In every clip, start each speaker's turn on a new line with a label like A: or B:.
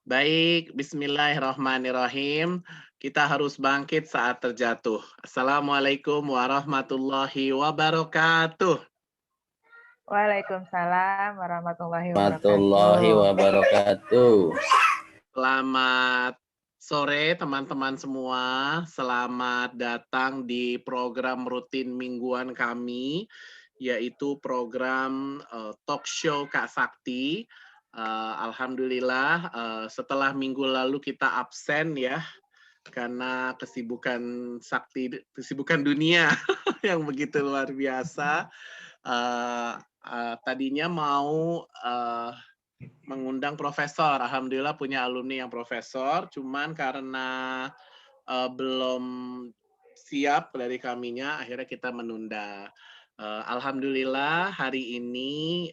A: Baik, bismillahirrahmanirrahim. Kita harus bangkit saat terjatuh. Assalamualaikum warahmatullahi wabarakatuh.
B: Waalaikumsalam warahmatullahi
C: Warahmatullahi
B: wabarakatuh.
C: wabarakatuh.
A: Selamat sore teman-teman semua. Selamat datang di program rutin mingguan kami, yaitu program talk show Kak Sakti. Alhamdulillah setelah minggu lalu kita absen ya karena kesibukan dunia yang begitu luar biasa. Tadinya mau mengundang profesor, alhamdulillah punya alumni yang profesor, cuman karena belum siap dari kaminya, akhirnya kita menunda. Alhamdulillah hari ini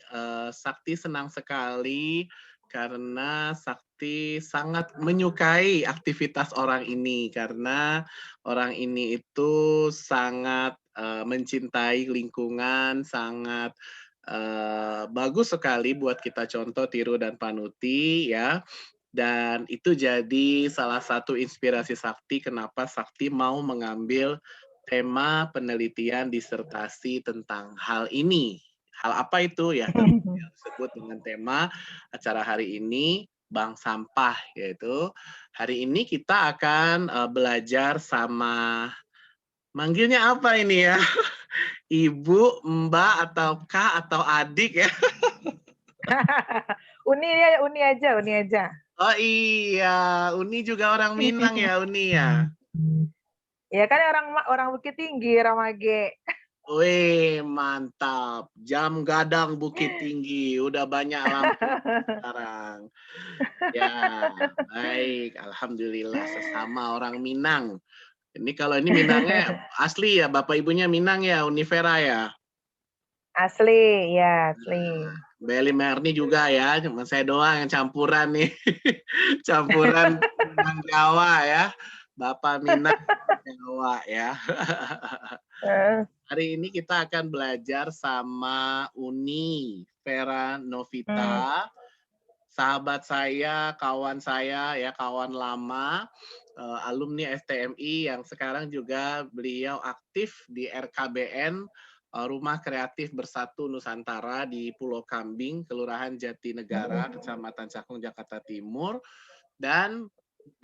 A: Sakti senang sekali karena Sakti sangat menyukai aktivitas orang ini karena orang ini itu sangat mencintai lingkungan, sangat bagus sekali buat kita contoh, tiru dan panuti ya. Dan itu jadi salah satu inspirasi Sakti kenapa Sakti mau mengambil tema penelitian disertasi tentang hal ini. Hal apa itu? Ya tentu yang disebut dengan tema acara hari ini, Bank Sampah, yaitu hari ini kita akan belajar sama manggilnya apa ini ya? Ibu, Mbak, atau Kak, atau adik ya?
B: Uni ya, Uni aja.
A: Oh iya, Uni juga orang Minang ya, Uni ya?
B: Ya kan orang Bukit Tinggi, Ramage.
A: Wih, mantap. Jam gadang Bukit Tinggi, udah banyak lampu sekarang. Ya, baik. Alhamdulillah sesama orang Minang. Ini Minangnya asli ya, Bapak Ibunya Minang ya, Univera ya?
B: Asli, ya asli.
A: Beli Merni juga ya, cuma saya doang yang campuran nih. Campuran Minang Jawa ya. Bapak Minang Jawa ya. Hari ini kita akan belajar sama Uni Vera Novita, sahabat saya, ya, kawan lama, alumni STMI yang sekarang juga beliau aktif di RKBN, Rumah Kreatif Bersatu Nusantara di Pulau Kambing, Kelurahan Jatinegara, Kecamatan Cakung, Jakarta Timur. Dan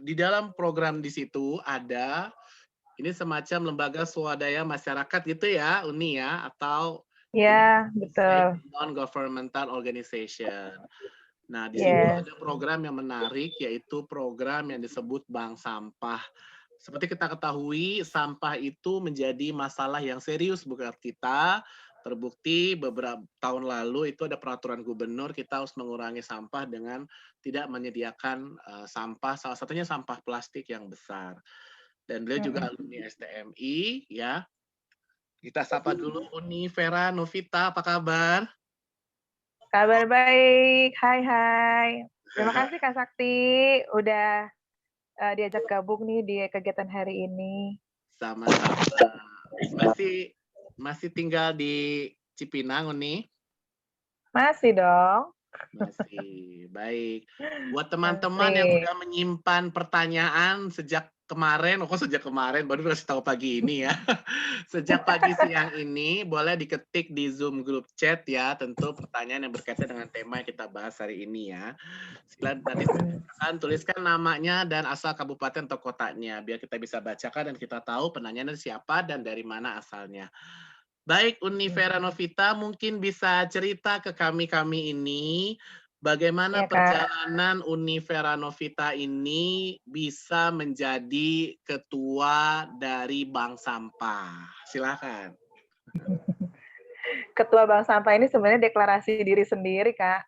A: di dalam program di situ ada ini semacam lembaga swadaya masyarakat gitu ya, Uni ya, atau
B: Ya, betul.
A: non-governmental organization. Nah, di situ
B: Yes.
A: ada program yang menarik, yaitu program yang disebut Bank Sampah. Seperti kita ketahui, sampah itu menjadi masalah yang serius buat kita. Terbukti beberapa tahun lalu itu ada peraturan gubernur, kita harus mengurangi sampah dengan tidak menyediakan sampah, salah satunya sampah plastik yang besar. Dan beliau juga alumni STMI ya. Kita sapa dulu Uni Vera Novita, apa kabar?
B: Kabar baik. Hai. Terima kasih Kak Sakti udah diajak gabung nih di kegiatan hari ini.
A: Sama-sama. Masih tinggal di Cipinang, Uni?
B: Masih dong.
A: Masih. Baik. Buat teman-teman yang sudah menyimpan pertanyaan sejak kemarin, baru kasih tahu pagi ini ya. Sejak pagi siang ini, boleh diketik di Zoom grup chat ya, tentu pertanyaan yang berkaitan dengan tema yang kita bahas hari ini ya. Silakan tuliskan namanya dan asal kabupaten atau kotanya, biar kita bisa bacakan dan kita tahu penanyaan siapa dan dari mana asalnya. Baik, Uni Vera Novita mungkin bisa cerita ke kami ini bagaimana
B: Ya, Kak.
A: perjalanan Uni Vera Novita ini bisa menjadi ketua dari Bank Sampah. Silakan.
B: Ketua Bank Sampah ini sebenarnya deklarasi diri sendiri, Kak.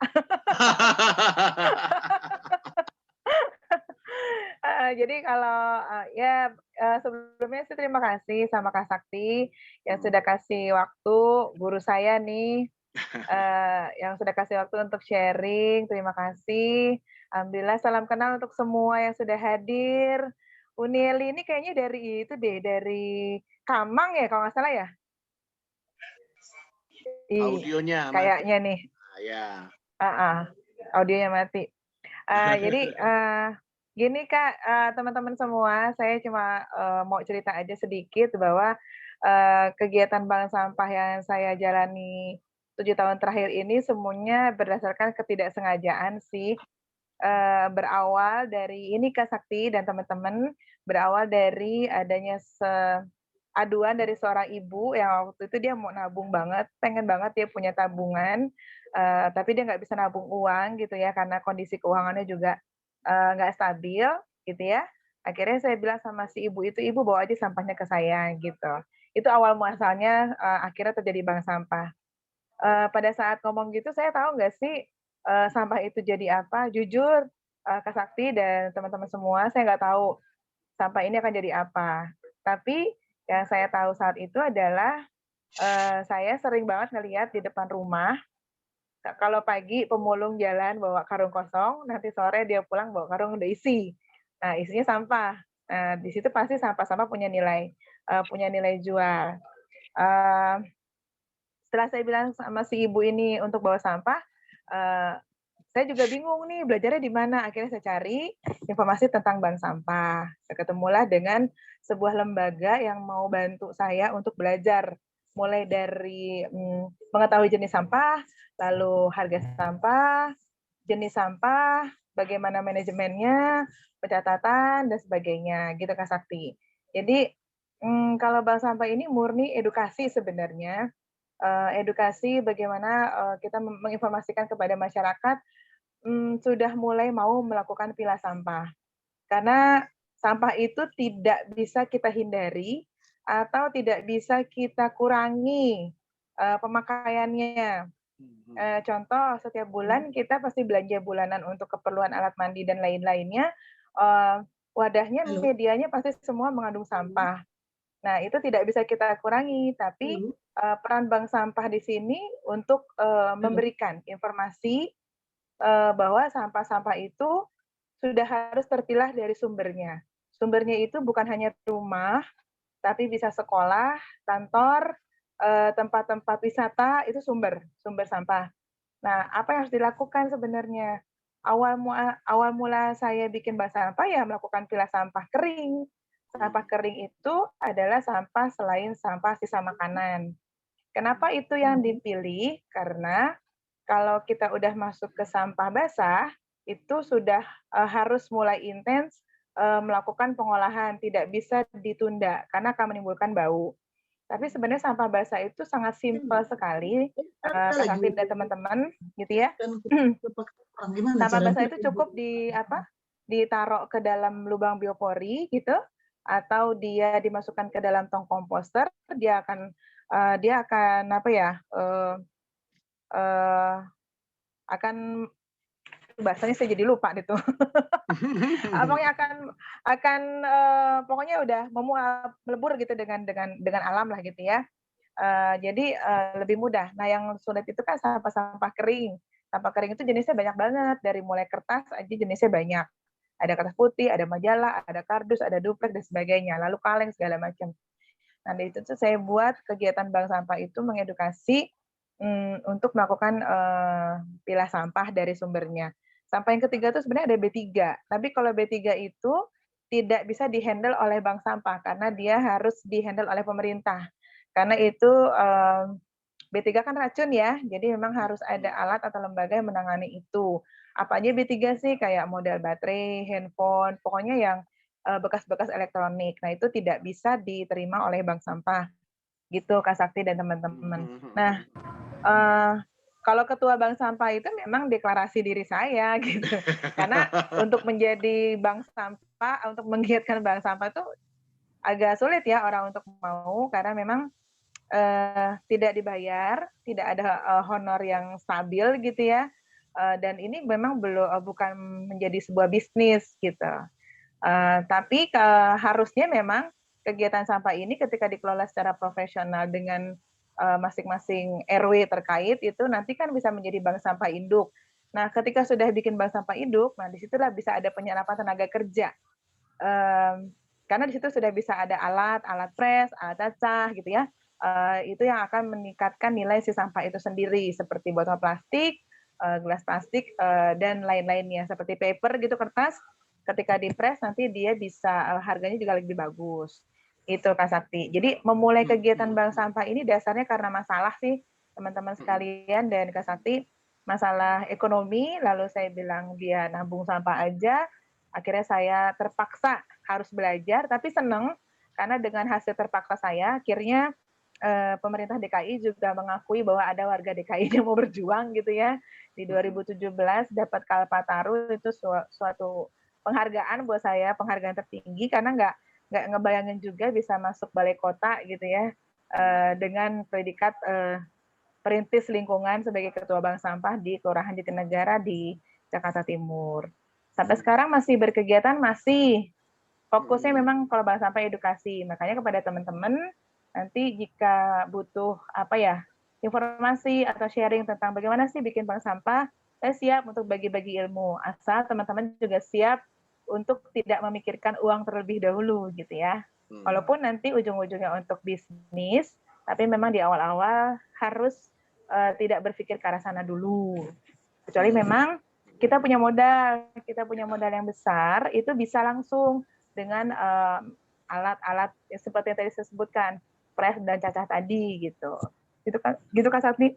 B: Jadi kalau sebelumnya sih terima kasih sama Kak Sakti yang sudah kasih waktu, guru saya nih yang sudah kasih waktu untuk sharing. Terima kasih. Alhamdulillah, salam kenal untuk semua yang sudah hadir. Unieli ini kayaknya dari Kamang ya kalau nggak salah ya?
A: Audionya
B: Kayaknya
A: mati.
B: nih.
A: Ya.
B: Audionya mati. Jadi, gini Kak, teman-teman semua, saya cuma, mau cerita aja sedikit bahwa, kegiatan bank sampah yang saya jalani 7 tahun terakhir ini semuanya berdasarkan ketidaksengajaan sih. Berawal dari ini Kak Sakti dan teman-teman, berawal dari adanya aduan dari seorang ibu yang waktu itu dia mau nabung banget, pengen banget dia punya tabungan, tapi dia nggak bisa nabung uang gitu ya, karena kondisi keuangannya juga, nggak stabil gitu ya. Akhirnya saya bilang sama si ibu itu, "Ibu bawa aja sampahnya ke saya," gitu. Itu awal muasalnya, akhirnya terjadi bank sampah. Pada saat ngomong gitu saya tahu nggak sih, sampah itu jadi apa? Jujur, Kak Sakti dan teman-teman semua, saya nggak tahu sampah ini akan jadi apa. Tapi yang saya tahu saat itu adalah, saya sering banget ngelihat di depan rumah, kalau pagi pemulung jalan bawa karung kosong, nanti sore dia pulang bawa karung udah isi. Nah, isinya sampah. Nah, di situ pasti sampah-sampah punya nilai jual. Eee Setelah saya bilang sama si ibu ini untuk bawa sampah, eee, saya juga bingung nih belajarnya di mana, akhirnya saya cari informasi tentang bank sampah. Saya ketemulah dengan sebuah lembaga yang mau bantu saya untuk belajar, mulai dari, mengetahui jenis sampah, lalu harga sampah, jenis sampah, bagaimana manajemennya, pencatatan, dan sebagainya, gitu Kak Sakti. Jadi, kalau bank sampah ini murni edukasi sebenarnya, edukasi bagaimana, kita menginformasikan kepada masyarakat, sudah mulai mau melakukan pilah sampah. Karena sampah itu tidak bisa kita hindari atau tidak bisa kita kurangi, pemakaiannya. Contoh setiap bulan kita pasti belanja bulanan untuk keperluan alat mandi dan lain-lainnya, eee, wadahnya, medianya pasti semua mengandung sampah. Nah, itu tidak bisa kita kurangi, tapi, peran bank sampah di sini untuk, memberikan informasi, bahwa sampah-sampah itu sudah harus terpilah dari sumbernya. Sumbernya itu bukan hanya rumah, tapi bisa sekolah, kantor, tempat-tempat wisata, itu sumber sumber sampah. Nah, apa yang harus dilakukan sebenarnya? Awal mula saya bikin bank sampah ya melakukan pilah sampah kering. Sampah kering itu adalah sampah selain sampah sisa makanan. Kenapa itu yang dipilih? Karena kalau kita udah masuk ke sampah basah, itu sudah, harus mulai intens, melakukan pengolahan, tidak bisa ditunda karena akan menimbulkan bau. Tapi sebenarnya sampah basah itu sangat simpel sekali, Kak Sakti dan teman-teman, gitu ya. Sampah basah itu cukup ditaruh ke dalam lubang biopori gitu, atau dia dimasukkan ke dalam tong komposter, dia akan apa ya, eee, akan bahasanya saya jadi lupa gitu. Pokoknya pokoknya udah memuap, melebur gitu dengan alam lah gitu ya. Jadi, lebih mudah. Nah, yang sulit itu kan sampah-sampah kering. Sampah kering itu jenisnya banyak banget, dari mulai kertas aja jenisnya banyak. Ada kertas putih, ada majalah, ada kardus, ada duplek, dan sebagainya, lalu kaleng segala macam. Nah, dari itu tuh saya buat kegiatan bank sampah itu mengedukasi, untuk melakukan, pilah sampah dari sumbernya. Sampah yang ketiga tuh sebenarnya ada B3, tapi kalau B3 itu tidak bisa di-handle oleh bank sampah, karena dia harus di-handle oleh pemerintah. Karena itu, B3 kan racun ya, jadi memang harus ada alat atau lembaga yang menangani itu. Apa aja B3 sih, kayak model baterai, handphone, pokoknya yang, bekas-bekas elektronik. Nah, itu tidak bisa diterima oleh bank sampah, gitu Kak Sakti dan teman-teman. Nah, eee, kalau ketua bank sampah itu memang deklarasi diri saya gitu. Karena untuk menjadi bank sampah, untuk menggiatkan bank sampah itu agak sulit ya orang untuk mau, karena memang, tidak dibayar, tidak ada, honor yang stabil gitu ya, dan ini memang bukan menjadi sebuah bisnis gitu. Tapi harusnya memang kegiatan sampah ini ketika dikelola secara profesional dengan, masing-masing RW terkait itu nanti kan bisa menjadi bank sampah induk. Nah, ketika sudah bikin bank sampah induk, nah disitulah bisa ada penyerapan tenaga kerja. Karena di situ sudah bisa ada alat pres, alat cacah gitu ya, itu yang akan meningkatkan nilai si sampah itu sendiri, seperti botol plastik, gelas plastik, dan lain-lainnya seperti paper gitu, kertas. Ketika di-press nanti dia bisa harganya juga lebih bagus. Itu Kak Sakti. Jadi memulai kegiatan bank sampah ini dasarnya karena masalah sih teman-teman sekalian dan Kak Sakti, masalah ekonomi, lalu saya bilang dia nabung sampah aja, akhirnya saya terpaksa harus belajar, tapi seneng karena dengan hasil terpaksa saya, akhirnya pemerintah DKI juga mengakui bahwa ada warga DKI yang mau berjuang gitu ya. Di 2017 dapat Kalpataru, itu suatu penghargaan buat saya, penghargaan tertinggi karena nggak ngebayangin juga bisa masuk balai kota gitu ya, dengan predikat perintis lingkungan sebagai ketua bank sampah di Kelurahan Jatinegara di Jakarta Timur. Sampai sekarang masih berkegiatan, masih fokusnya memang kalau bank sampah edukasi. Makanya kepada teman-teman, nanti jika butuh informasi atau sharing tentang bagaimana sih bikin bank sampah, saya siap untuk bagi-bagi ilmu. Asal teman-teman juga siap untuk tidak memikirkan uang terlebih dahulu gitu ya. Walaupun nanti ujung-ujungnya untuk bisnis, tapi memang di awal-awal harus tidak berpikir ke arah sana dulu. Kecuali memang kita punya modal yang besar, itu bisa langsung dengan alat-alat seperti yang tadi saya sebutkan, press dan cacah tadi gitu. Gitu Kak Sakti.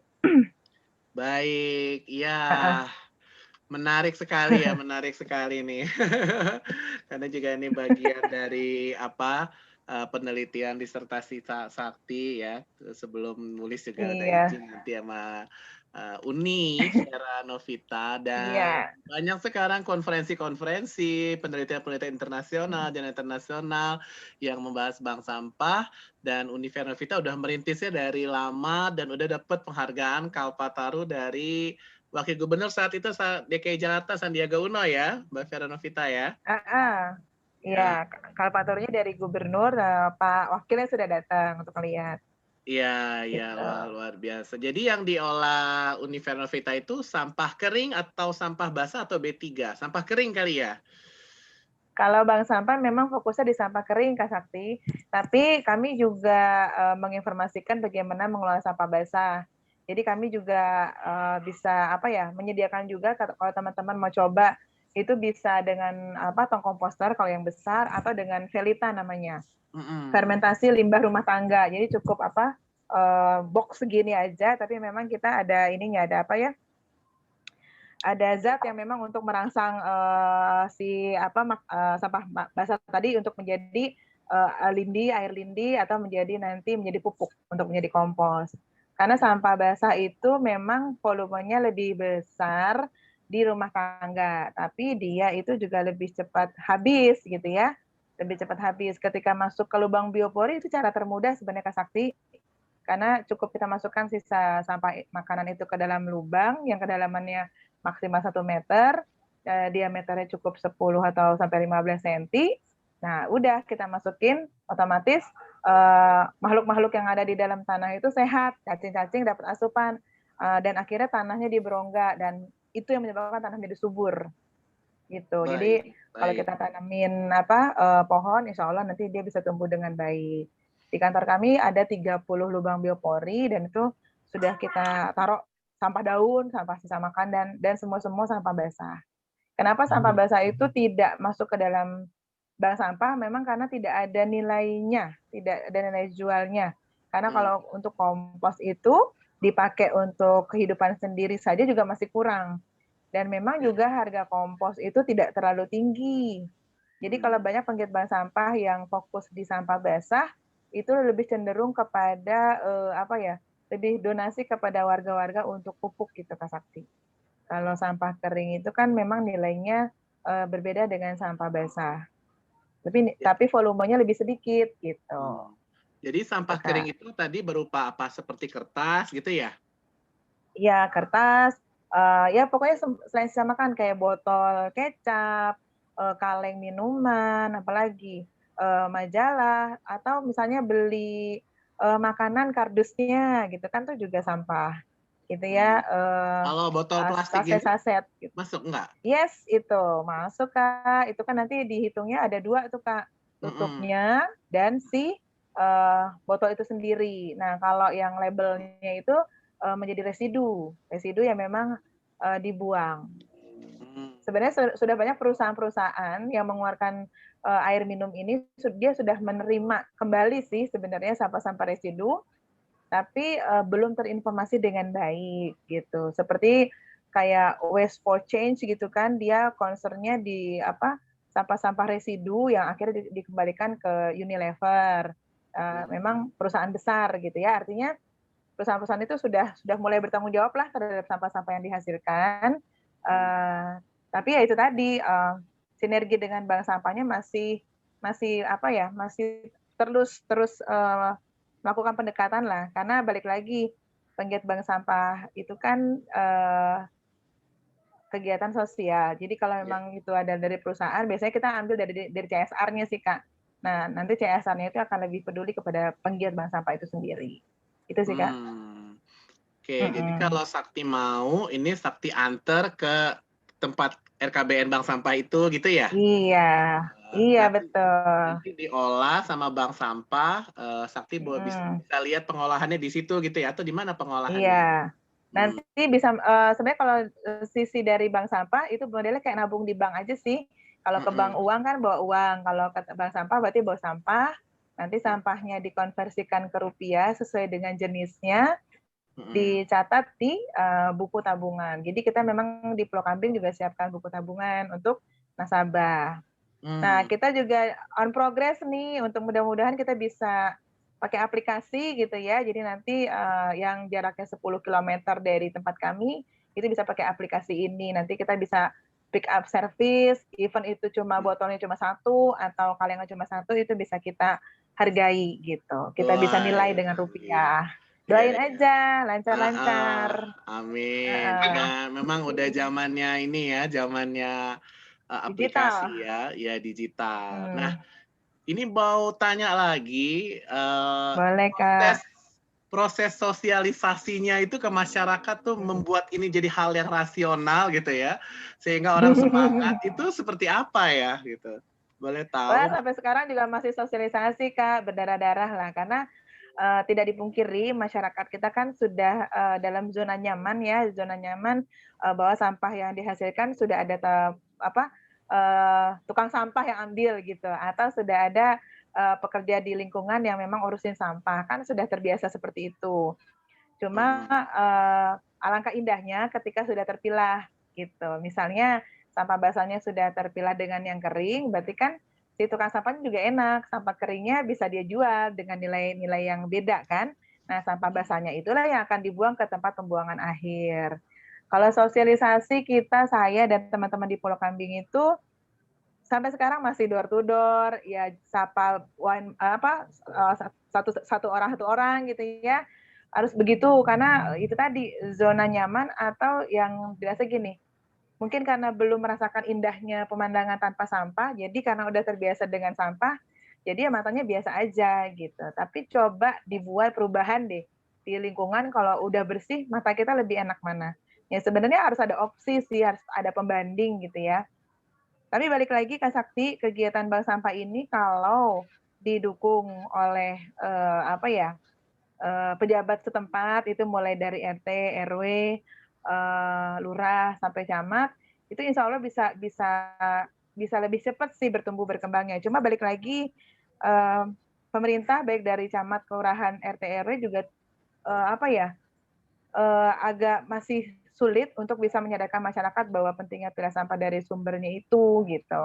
A: Baik, ya. Menarik sekali ya, menarik sekali nih. Karena juga ini bagian dari penelitian disertasi Sakti ya. Sebelum nulis juga ada izin nanti sama Uni Vera Novita, dan banyak sekarang konferensi-konferensi penelitian-penelitian internasional dan internasional yang membahas bank sampah, dan Uni Vera Novita udah merintisnya dari lama dan udah dapat penghargaan Kalpataru dari Wakil Gubernur saat itu DKI Jakarta Sandiaga Uno ya, Mbak Vera Novita ya.
B: Iya, Kalpatarunya dari Gubernur, Pak Wakilnya sudah datang untuk melihat.
A: Iya,
B: Gitu.
A: Wah, luar biasa. Jadi yang diolah Uni Vera Novita itu sampah kering atau sampah basah atau B3? Sampah kering kali ya?
B: Kalau bank sampah memang fokusnya di sampah kering Kak Sakti, tapi kami juga menginformasikan bagaimana mengelola sampah basah. Jadi kami juga bisa menyediakan juga kalau teman-teman mau coba, itu bisa dengan tong komposter kalau yang besar, atau dengan velita namanya. Fermentasi limbah rumah tangga. Jadi cukup box segini aja, tapi memang kita ada ininya, ada zat yang memang untuk merangsang sampah basah tadi untuk menjadi air lindi, atau menjadi pupuk untuk menjadi kompos. Karena sampah basah itu memang volumenya lebih besar di rumah tangga, tapi dia itu juga lebih cepat habis gitu ya. Lebih cepat habis. Ketika masuk ke lubang biopori itu cara termudah sebenarnya Kak Sakti. Karena cukup kita masukkan sisa sampah makanan itu ke dalam lubang yang kedalamannya maksimal 1 meter, diameternya cukup 10 atau sampai 15 cm. Nah, udah kita masukin, otomatis makhluk-makhluk yang ada di dalam tanah itu sehat, cacing-cacing dapat asupan, dan akhirnya tanahnya diberongga, dan itu yang menyebabkan tanah menjadi subur. Gitu. Jadi kalau kita tanamin pohon, insya Allah nanti dia bisa tumbuh dengan baik. Di kantor kami ada 30 lubang biopori, dan itu sudah kita taruh sampah daun, sampah sisa makan, dan semua sampah basah. Kenapa sampah basah itu tidak masuk ke dalam bank sampah? Memang karena tidak ada nilainya, tidak ada nilai jualnya. Karena kalau untuk kompos itu dipakai untuk kehidupan sendiri saja juga masih kurang. Dan memang juga harga kompos itu tidak terlalu tinggi. Jadi kalau banyak penggiat bank sampah yang fokus di sampah basah, itu lebih cenderung kepada lebih donasi kepada warga-warga untuk pupuk gitu Kak Sakti. Kalau sampah kering itu kan memang nilainya berbeda dengan sampah basah. Tapi volumenya lebih sedikit gitu.
A: Jadi sampah kering itu tadi berupa apa? Seperti kertas gitu ya?
B: Iya, kertas. Ya pokoknya selain sisa makan kayak botol kecap, kaleng minuman, apalagi majalah, atau misalnya beli makanan kardusnya gitu kan, tuh juga sampah gitu ya.
A: Kalau botol plastik gitu
B: saset gitu.
A: masuk nggak?
B: Yes, itu masuk Kak. Itu kan nanti dihitungnya ada 2 tuh Kak, tutupnya dan si botol itu sendiri. Nah kalau yang labelnya itu menjadi residu yang memang dibuang.
A: Hmm.
B: Sebenarnya sudah banyak perusahaan-perusahaan yang mengeluarkan air minum ini, dia sudah menerima kembali sih sebenarnya sampah-sampah residu, tapi belum terinformasi dengan baik gitu. Seperti kayak Waste for Change gitu kan, dia concern-nya di sampah-sampah residu yang akhirnya dikembalikan ke Unilever. Memang perusahaan besar gitu ya, artinya perusahaan-perusahaan itu sudah mulai bertanggung jawab lah terhadap sampah-sampah yang dihasilkan. Tapi ya itu tadi sinergi dengan bank sampahnya masih terus melakukan pendekatan lah, karena balik lagi penggiat bank sampah itu kan kegiatan sosial. Jadi kalau memang itu ada dari perusahaan, biasanya kita ambil dari CSR-nya sih Kak. Nah nanti CSR-nya itu akan lebih peduli kepada penggiat bank sampah itu sendiri. Itu sih Kak.
A: Oke, jadi kalau Sakti mau, ini Sakti antar ke tempat RKBN Bank Sampah itu gitu ya?
B: Iya betul.
A: Nanti diolah sama bank sampah, Sakti bisa lihat pengolahannya di situ gitu ya? Atau di mana pengolahannya?
B: Iya. Nanti bisa sebenarnya kalau sisi dari bank sampah itu modelnya kayak nabung di bank aja sih. Kalau ke bank uang kan bawa uang, kalau ke bank sampah berarti bawa sampah. Nanti sampahnya dikonversikan ke rupiah sesuai dengan jenisnya, dicatat di buku tabungan. Jadi kita memang di Pulau Kambing juga siapkan buku tabungan untuk nasabah. Nah, kita juga on progress nih, untuk mudah-mudahan kita bisa pakai aplikasi gitu ya. Jadi nanti yang jaraknya 10 km dari tempat kami, itu bisa pakai aplikasi ini. Nanti kita bisa pick up service, even itu cuma botolnya cuma 1 atau kalengnya cuma 1, itu bisa kita hargai gitu. Kita bisa nilai dengan rupiah. Doain aja, lancar-lancar.
A: Amin. Karena memang udah zamannya ini ya, zamannya aplikasi ya digital. Nah, ini mau tanya lagi,
B: boleh Kak.
A: Proses sosialisasinya itu ke masyarakat tuh membuat ini jadi hal yang rasional gitu ya, sehingga orang semangat itu seperti apa ya gitu? Boleh tahu?
B: Wah, sampai sekarang juga masih sosialisasi Kak, berdarah-darah lah, karena tidak dipungkiri masyarakat kita kan sudah dalam zona nyaman ya, zona nyaman bahwa sampah yang dihasilkan sudah ada tukang sampah yang ambil gitu, atau sudah ada pekerja di lingkungan yang memang urusin sampah, kan sudah terbiasa seperti itu. Cuma alangkah indahnya ketika sudah terpilah gitu. Misalnya sampah basahnya sudah terpilah dengan yang kering, berarti kan si tukang sampahnya juga enak, sampah keringnya bisa dia jual dengan nilai-nilai yang beda kan. Nah, sampah basahnya itulah yang akan dibuang ke tempat pembuangan akhir. Kalau sosialisasi kita, saya dan teman-teman di Pulau Kambing itu sampai sekarang masih door to door, ya sapa satu orang gitu ya. Harus begitu, karena itu tadi zona nyaman, atau yang biasa gini, mungkin karena belum merasakan indahnya pemandangan tanpa sampah, jadi karena udah terbiasa dengan sampah, jadi ya matanya biasa aja gitu. Tapi coba dibuat perubahan deh di lingkungan, kalau udah bersih mata kita lebih enak mana. Ya sebenarnya harus ada opsi sih, harus ada pembanding gitu ya. Tapi balik lagi Kak Sakti, kegiatan bank sampah ini kalau didukung oleh pejabat setempat, itu mulai dari RT, RW, lurah sampai camat, itu insya Allah bisa lebih cepat sih bertumbuh berkembangnya. Cuma balik lagi pemerintah baik dari camat, kelurahan, RT, RW juga agak masih sulit untuk bisa menyadarkan masyarakat bahwa pentingnya pilah sampah dari sumbernya itu gitu.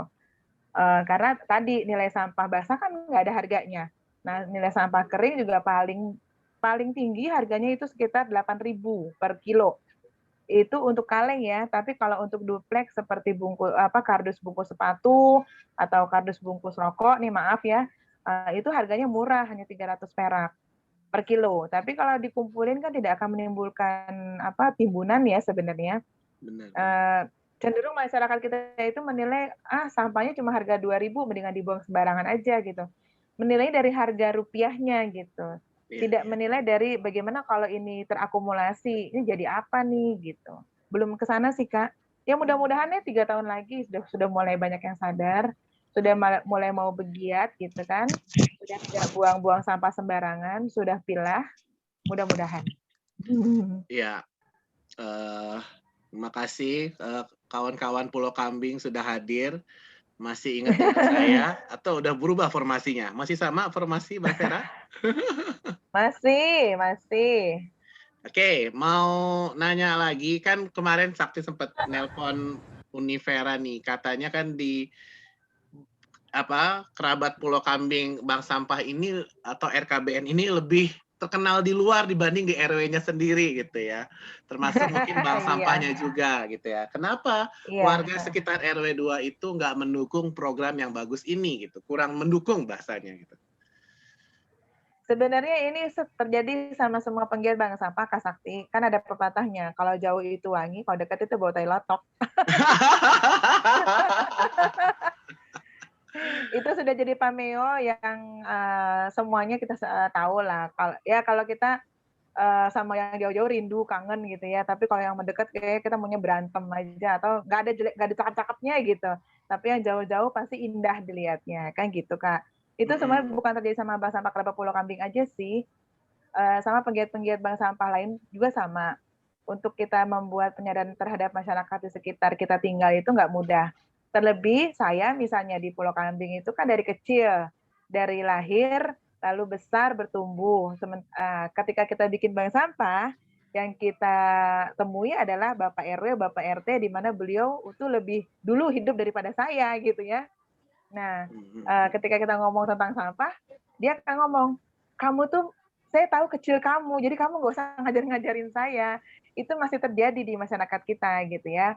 B: Karena tadi nilai sampah basah kan nggak ada harganya. Nah, nilai sampah kering juga paling tinggi harganya itu sekitar 8.000 per kilo. Itu untuk kaleng ya, tapi kalau untuk dupleks seperti kardus bungkus sepatu atau kardus bungkus rokok nih, maaf ya, itu harganya murah, hanya 300 perak per kilo. Tapi kalau dikumpulin kan tidak akan menimbulkan timbunan ya sebenarnya. Cenderung masyarakat kita itu menilai sampahnya cuma harga 2.000, mendingan dibuang sembarangan aja gitu. Menilai dari harga rupiahnya gitu. Tidak menilai dari bagaimana kalau ini terakumulasi, ini jadi apa nih gitu. Belum ke sana sih Kak. Ya mudah-mudahan ya 3 tahun lagi sudah mulai banyak yang sadar, sudah mulai mau bergiat gitu kan. Sudah tidak buang-buang sampah sembarangan, sudah pilah, mudah-mudahan.
A: Iya. Terima kasih kawan-kawan Pulau Kambing sudah hadir. Masih ingat dengan saya atau udah berubah formasinya? Masih sama formasi Mbak Vera?
B: Masih.
A: Oke, mau nanya lagi, kan kemarin Sakti sempat nelpon Univera nih, katanya kan di kerabat Pulau Kambing Bank Sampah ini atau RKBN ini lebih terkenal di luar dibanding di RW-nya sendiri gitu ya. Termasuk mungkin bank sampahnya
B: Iya,
A: juga gitu ya. Kenapa
B: iya.
A: warga sekitar RW 2 itu nggak mendukung program yang bagus ini gitu? Kurang mendukung bahasanya gitu.
B: Sebenarnya ini terjadi sama semua penggiat bank sampah, Kak Sakti. Kan ada pepatahnya, kalau jauh itu wangi, kalau dekat itu bau tai lotok. Itu sudah jadi pameo yang semuanya kita tahu lah. Kalau kita sama yang jauh-jauh rindu, kangen gitu ya. Tapi kalau yang mendekat kayak kita maunya berantem aja atau nggak ada cakep-cakepnya gitu. Tapi yang jauh-jauh pasti indah dilihatnya, kan gitu Kak. Itu sebenarnya bukan terjadi sama bank sampah Kerabat Pulau Kambing aja sih. Sama penggiat-penggiat bank sampah lain juga sama. Untuk kita membuat penyadaran terhadap masyarakat di sekitar kita tinggal itu nggak mudah. Terlebih saya misalnya di Pulau Kambing itu kan dari kecil, dari lahir lalu besar bertumbuh. Ketika kita bikin bank sampah, yang kita temui adalah Bapak RW, Bapak RT, di mana beliau itu lebih dulu hidup daripada saya gitu ya. Nah, ketika kita ngomong tentang sampah, dia akan ngomong, kamu tuh, saya tahu kecil kamu, jadi kamu nggak usah ngajarin saya. Itu masih terjadi di masyarakat kita gitu ya.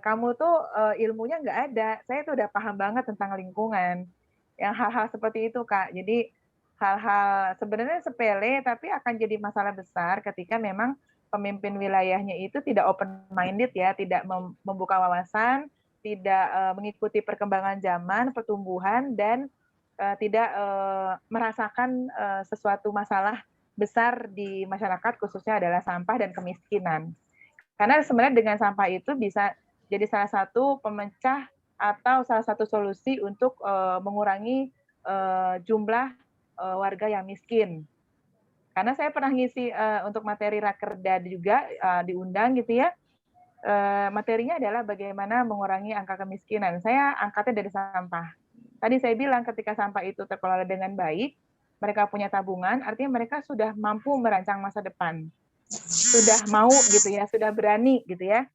B: Kamu tuh ilmunya nggak ada, saya tuh udah paham banget tentang lingkungan. Yang hal-hal seperti itu, Kak. Jadi hal-hal sebenarnya sepele tapi akan jadi masalah besar ketika memang pemimpin wilayahnya itu tidak open minded ya, tidak membuka wawasan, tidak mengikuti perkembangan zaman, pertumbuhan dan tidak merasakan sesuatu masalah besar di masyarakat khususnya adalah sampah dan kemiskinan. Karena sebenarnya dengan sampah itu bisa jadi salah satu pemecah atau salah satu solusi untuk mengurangi jumlah warga yang miskin. Karena saya pernah ngisi untuk materi Rakerda juga diundang gitu ya. Materinya adalah bagaimana mengurangi angka kemiskinan. Saya angkatnya dari sampah. Tadi saya bilang ketika sampah itu terkelola dengan baik, mereka punya tabungan, artinya mereka sudah mampu merancang masa depan. Sudah mau gitu ya, sudah berani gitu ya.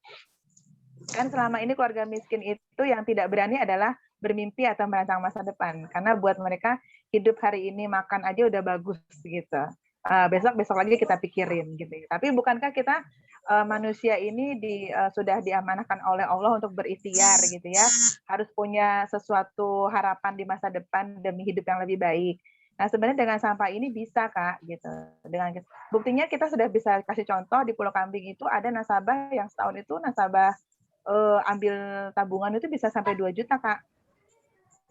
B: Kan selama ini keluarga miskin itu yang tidak berani adalah bermimpi atau merancang masa depan. Karena buat mereka hidup hari ini makan aja udah bagus gitu. Besok lagi kita pikirin gitu. Tapi bukankah kita manusia ini sudah diamanahkan oleh Allah untuk berikhtiar gitu ya. Harus punya sesuatu harapan di masa depan demi hidup yang lebih baik. Nah, sebenarnya dengan sampah ini bisa, Kak, gitu. Buktinya kita sudah bisa kasih contoh di Pulau Kambing itu ada nasabah yang setahun itu nasabah ambil tabungan itu bisa sampai 2 juta, Kak.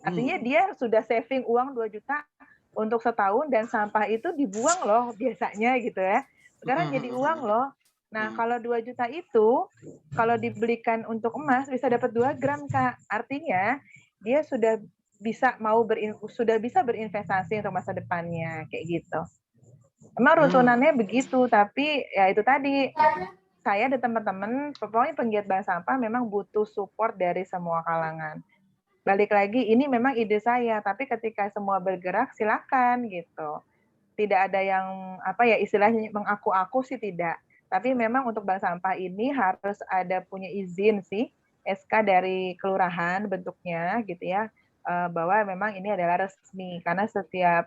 B: Artinya dia sudah saving uang 2 juta untuk setahun dan sampah itu dibuang loh biasanya gitu ya. Sekarang jadi uang loh. Nah, kalau 2 juta itu kalau dibelikan untuk emas bisa dapat 2 gram, Kak. Artinya dia sudah bisa berinvestasi untuk masa depannya kayak gitu. Emang runtunannya begitu, tapi ya itu tadi saya dan teman-teman, pokoknya penggiat bank sampah memang butuh support dari semua kalangan. Balik lagi, ini memang ide saya, tapi ketika semua bergerak, silakan gitu. Tidak ada yang istilahnya mengaku-aku sih tidak. Tapi memang untuk bank sampah ini harus ada punya izin sih, SK dari kelurahan bentuknya gitu ya, bahwa memang ini adalah resmi karena setiap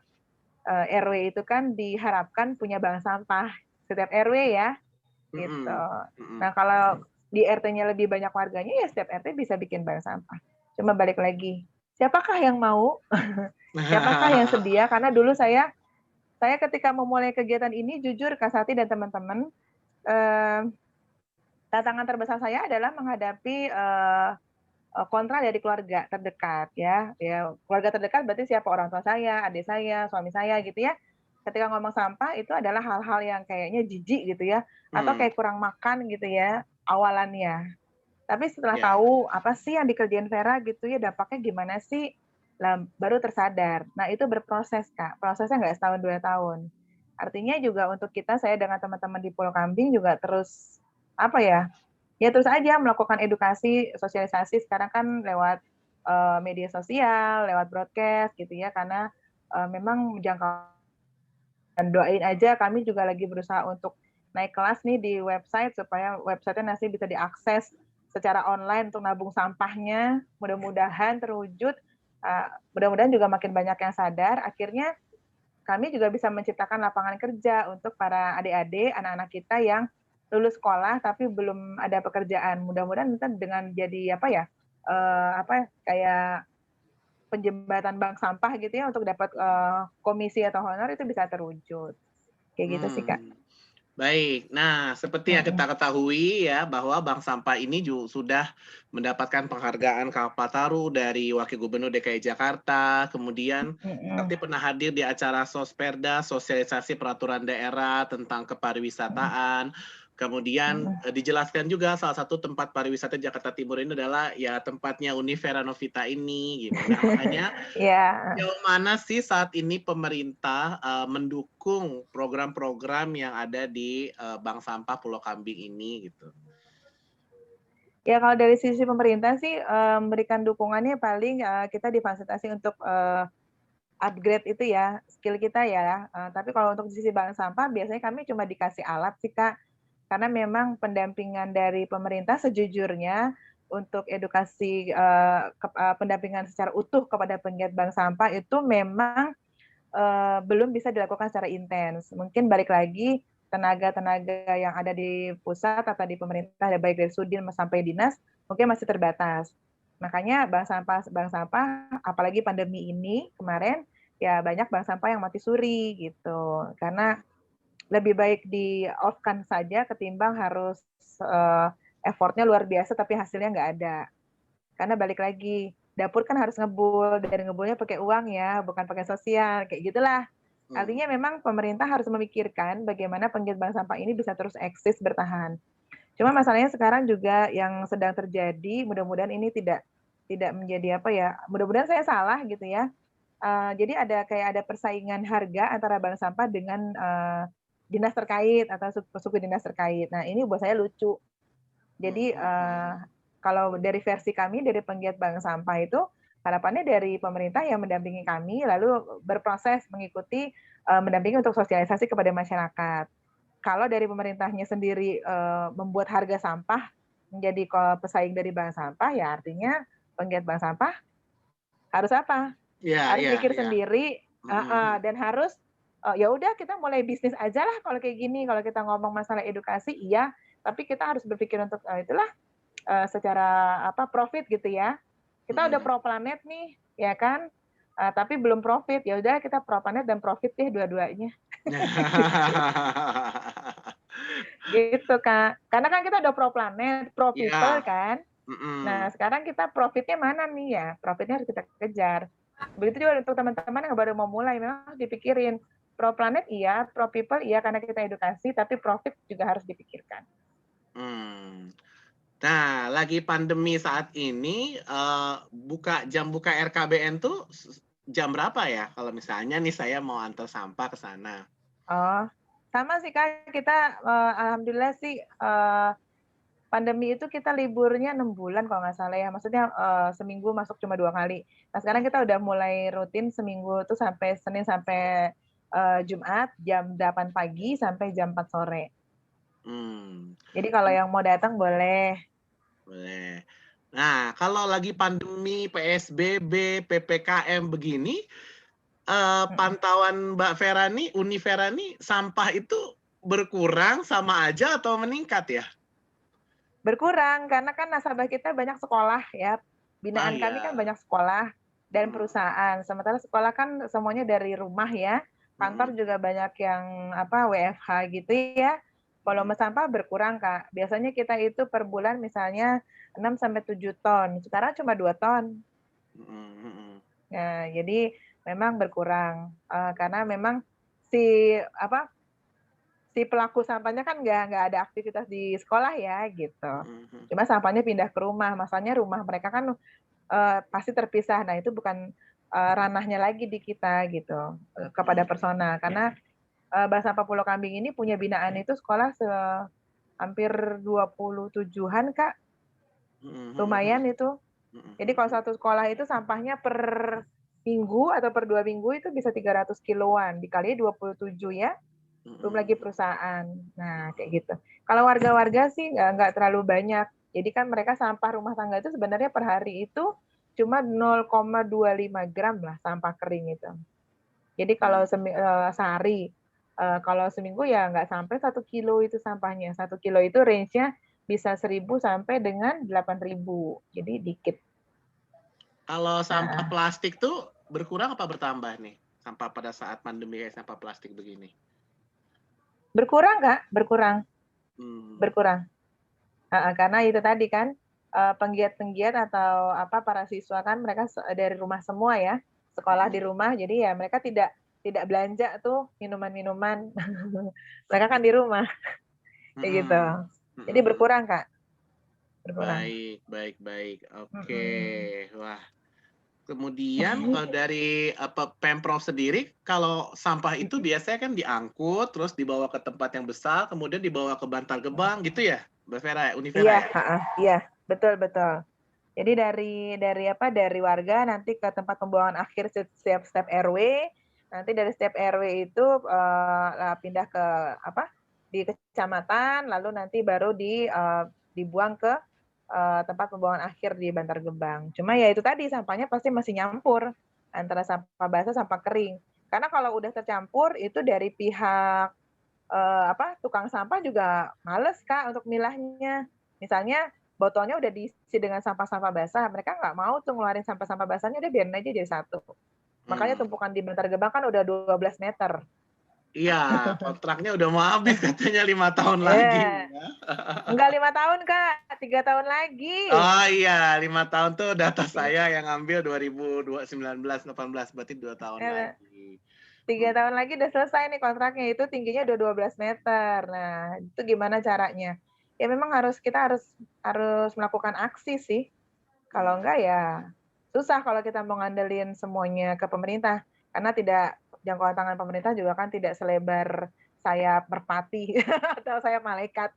B: RW itu kan diharapkan punya bank sampah setiap RW ya gitu. Nah kalau di RT-nya lebih banyak warganya ya setiap RT bisa bikin bank sampah. Cuma balik lagi, siapakah yang mau? Siapakah yang sedia? Karena dulu saya ketika memulai kegiatan ini jujur Kak Sati dan teman-teman, tantangan terbesar saya adalah menghadapi kontra dari keluarga terdekat ya. Keluarga terdekat berarti siapa? Orang tua saya, adik saya, suami saya gitu ya. Ketika ngomong sampah itu adalah hal-hal yang kayaknya jijik gitu ya, atau kayak kurang makan gitu ya awalannya. Tapi setelah tahu apa sih yang dikerjain Vera gitu ya, dampaknya gimana sih, lah baru tersadar. Nah itu berproses Kak, prosesnya nggak setahun 2 tahun. Artinya juga untuk kita, saya dengan teman-teman di Pulau Kambing juga terus apa ya, ya terus aja melakukan edukasi, sosialisasi sekarang kan lewat media sosial, lewat broadcast gitu ya, karena memang jangkauan. Doain aja, kami juga lagi berusaha untuk naik kelas nih di website supaya website-nya nanti bisa diakses secara online untuk nabung sampahnya. Mudah-mudahan terwujud, mudah-mudahan juga makin banyak yang sadar. Akhirnya kami juga bisa menciptakan lapangan kerja untuk para adik-adik, anak-anak kita yang lulus sekolah tapi belum ada pekerjaan. Mudah-mudahan kita dengan jadi apa ya, kayak penjembatan bank sampah gitu ya untuk dapat komisi atau honor itu bisa terwujud. Kayak gitu sih, Kak.
A: Baik. Nah, seperti yang kita ketahui ya bahwa Bank Sampah ini sudah mendapatkan penghargaan Kalpataru dari Wakil Gubernur DKI Jakarta, kemudian Sakti pernah hadir di acara Sosperda, sosialisasi peraturan daerah tentang kepariwisataan. Kemudian dijelaskan juga salah satu tempat pariwisata Jakarta Timur ini adalah ya tempatnya Univera Novita ini gitu. Nah, makanya sejauh mana sih saat ini pemerintah mendukung program-program yang ada di Bank Sampah Pulau Kambing ini gitu?
B: Ya kalau dari sisi pemerintah sih memberikan dukungannya paling kita difasilitasi untuk upgrade itu ya skill kita ya. Tapi kalau untuk sisi bank sampah biasanya kami cuma dikasih alat sih, Kak. Karena memang pendampingan dari pemerintah sejujurnya untuk edukasi pendampingan secara utuh kepada penggiat bank sampah itu memang belum bisa dilakukan secara intens. Mungkin balik lagi tenaga-tenaga yang ada di pusat atau di pemerintah, baik dari Sudin sampai dinas, mungkin masih terbatas. Makanya bank sampah, apalagi pandemi ini kemarin, ya banyak bank sampah yang mati suri gitu. Karena lebih baik di off-kan saja ketimbang harus effort-nya luar biasa tapi hasilnya nggak ada. Karena balik lagi, dapur kan harus ngebul, dari ngebulnya pakai uang ya, bukan pakai sosial, kayak gitulah. Artinya memang pemerintah harus memikirkan bagaimana penggiat bank sampah ini bisa terus eksis bertahan. Cuma masalahnya sekarang juga yang sedang terjadi, mudah-mudahan ini tidak menjadi apa ya, mudah-mudahan saya salah gitu ya. Jadi ada persaingan harga antara bank sampah dengan dinas terkait atau suku dinas terkait. Nah ini buat saya lucu. Jadi kalau dari versi kami dari penggiat bank sampah itu harapannya dari pemerintah yang mendampingi kami lalu berproses mengikuti mendampingi untuk sosialisasi kepada masyarakat. Kalau dari pemerintahnya sendiri membuat harga sampah menjadi pesaing dari bank sampah ya artinya penggiat bank sampah harus apa? Harus mikir sendiri dan harus ya udah kita mulai bisnis aja lah kalau kayak gini. Kalau kita ngomong masalah edukasi iya, tapi kita harus berpikir untuk itulah secara profit gitu ya. Kita udah pro planet nih, ya kan? Tapi belum profit. Ya udah kita pro planet dan profit deh dua-duanya. Gitu, Kak. Karena kan kita udah pro planet, pro people kan. Nah, sekarang kita profitnya mana nih ya? Profitnya harus kita kejar. Begitu juga untuk teman-teman yang baru mau mulai, memang harus dipikirin. Pro planet iya, pro people iya karena kita edukasi, tapi profit juga harus dipikirkan.
A: Nah, lagi pandemi saat ini, jam buka RKBN tuh jam berapa ya? Kalau misalnya nih saya mau antar sampah ke sana.
B: Oh, sama sih Kak, kita alhamdulillah sih pandemi itu kita liburnya 6 bulan kalau nggak salah ya, maksudnya seminggu masuk cuma 2 kali. Nah sekarang kita udah mulai rutin seminggu tuh sampai Senin sampai Jumat jam 8 pagi sampai jam 4 sore. Jadi kalau yang mau datang boleh.
A: Boleh. Nah, kalau lagi pandemi, PSBB, PPKM begini, pantauan Mbak Vera nih, Univera nih, sampah itu berkurang sama aja atau meningkat ya?
B: Berkurang, karena kan nasabah kita banyak sekolah ya. Binaan kami kan banyak sekolah dan perusahaan. Sementara sekolah kan semuanya dari rumah ya. Kantor juga banyak yang WFH gitu ya. Volume sampah berkurang, Kak. Biasanya kita itu per bulan misalnya 6 sampai 7 ton. Sekarang cuma 2 ton. Nah, jadi memang berkurang. Karena memang si pelaku sampahnya kan nggak ada aktivitas di sekolah ya gitu. Cuma sampahnya pindah ke rumah. Masalahnya rumah mereka kan pasti terpisah. Nah, itu bukan ranahnya lagi di kita gitu kepada personal. Karena Bank Sampah Pulau Kambing ini punya binaan itu sekolah hampir 27-an, Kak. Lumayan itu. Jadi kalau satu sekolah itu sampahnya per minggu atau per 2 minggu itu bisa 300 kiloan, dikali 27 ya, belum lagi perusahaan. Nah, kayak gitu. Kalau warga-warga sih nggak terlalu banyak. Jadi kan mereka sampah rumah tangga itu sebenarnya per hari itu cuma 0,25 gram lah sampah kering itu. Jadi kalau sehari, kalau seminggu ya nggak sampai 1 kilo itu sampahnya. 1 kilo itu range-nya bisa 1.000 sampai dengan 8.000. Jadi dikit.
A: Kalau sampah plastik tuh berkurang apa bertambah nih? Sampah pada saat pandemi kayak sampah plastik begini.
B: Berkurang, Kak, berkurang. Berkurang. Karena itu tadi kan, penggiat-penggiat atau para siswa kan mereka dari rumah semua ya, sekolah di rumah, jadi ya mereka tidak belanja tuh minuman-minuman. Mereka kan di rumah, kayak gitu. Jadi berkurang, Kak. Berkurang.
A: Baik. Oke. Wah. Kemudian dari Pemprov sendiri, kalau sampah itu biasanya kan diangkut, terus dibawa ke tempat yang besar, kemudian dibawa ke Bantar Gebang, gitu ya, Mbak Vera, Univera ya?
B: Iya, betul. Jadi dari warga nanti ke tempat pembuangan akhir setiap RW, nanti dari setiap RW itu pindah ke di kecamatan, lalu nanti baru dibuang ke tempat pembuangan akhir di Bantar Gebang. Cuma ya itu tadi sampahnya pasti masih nyampur antara sampah basah sampah kering. Karena kalau udah tercampur itu dari pihak tukang sampah juga males, Kak, untuk milahnya. Misalnya botolnya udah diisi dengan sampah-sampah basah, mereka nggak mau tuh ngeluarin sampah-sampah basahnya, udah biarin aja jadi satu. Makanya tumpukan di Bantar Gebang kan udah 12 meter.
A: Iya, kontraknya udah mau habis katanya 5 tahun lagi.
B: Enggak 5 tahun, Kak, 3 tahun lagi.
A: Oh iya, 5 tahun tuh data saya yang ngambil 2019-18, berarti 2 tahun lagi.
B: 3 tahun lagi udah selesai nih kontraknya, itu tingginya udah 12 meter. Nah, itu gimana caranya? Ya memang kita harus melakukan aksi sih. Kalau enggak ya susah kalau kita mau ngandelin semuanya ke pemerintah. Karena jangkauan tangan pemerintah juga kan tidak selebar sayap merpati atau sayap malaikat.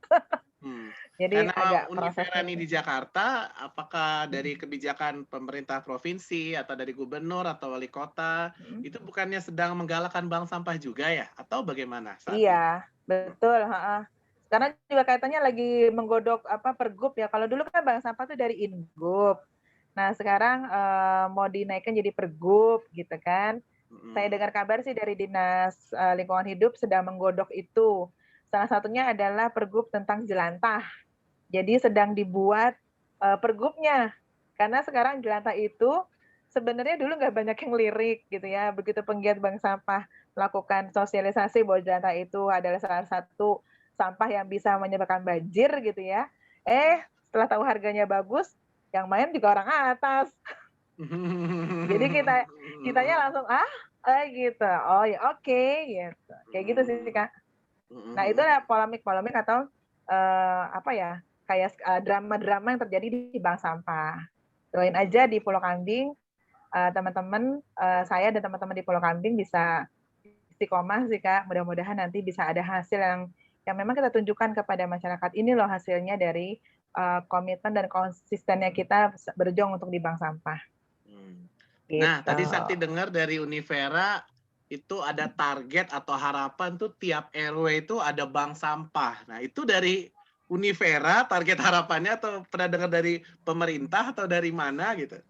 B: Jadi
A: karena
B: agak
A: Univera ini di Jakarta, apakah dari kebijakan pemerintah provinsi atau dari gubernur atau wali kota itu bukannya sedang menggalakkan bank sampah juga ya, atau bagaimana saat ini?
B: Iya, betul. Karena juga kaitannya lagi menggodok pergub ya. Kalau dulu kan bank sampah itu dari Ingub. Nah sekarang mau dinaikkan jadi pergub gitu kan. Saya dengar kabar sih dari Dinas Lingkungan Hidup sedang menggodok itu. Salah satunya adalah pergub tentang jelantah. Jadi sedang dibuat pergubnya. Karena sekarang jelantah itu sebenarnya dulu nggak banyak yang lirik gitu ya. Begitu penggiat bank sampah melakukan sosialisasi bahwa jelantah itu adalah salah satu sampah yang bisa menyebabkan banjir gitu ya. Setelah tahu harganya bagus, yang main juga orang atas. Jadi kitanya langsung gitu. Oh ya oke, gitu. Kayak gitu sih, Kak. Nah, itu ada polemik-polemik atau kayak drama-drama yang terjadi di bank sampah. Doain aja di Pulau Kambing, teman-teman saya dan teman-teman di Pulau Kambing bisa istiqomah sih, Kak. Mudah-mudahan nanti bisa ada hasil yang memang kita tunjukkan kepada masyarakat. Ini loh hasilnya dari komitmen dan konsistennya kita berjuang untuk di bank sampah.
A: Nah, tadi Sakti dengar dari Univera itu ada target atau harapan tuh tiap RW itu ada bank sampah. Nah, itu dari Univera target harapannya atau pernah dengar dari pemerintah atau dari mana gitu?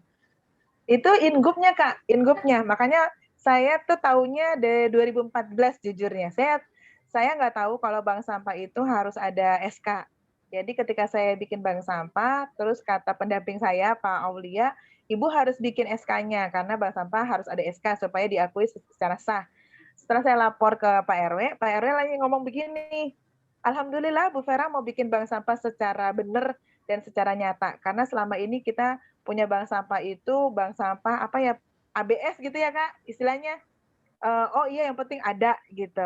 B: Itu Ingubnya, Kak, Ingubnya. Makanya saya tuh taunya dari 2014 jujurnya. Saya nggak tahu kalau bank sampah itu harus ada SK. Jadi ketika saya bikin bank sampah, terus kata pendamping saya, Pak Aulia, Ibu harus bikin SK-nya karena bank sampah harus ada SK supaya diakui secara sah. Setelah saya lapor ke Pak RW lagi ngomong begini, Alhamdulillah Bu Vera mau bikin bank sampah secara benar dan secara nyata. Karena selama ini kita punya bank sampah itu, bank sampah ABS gitu ya, Kak, istilahnya. Oh iya yang penting ada gitu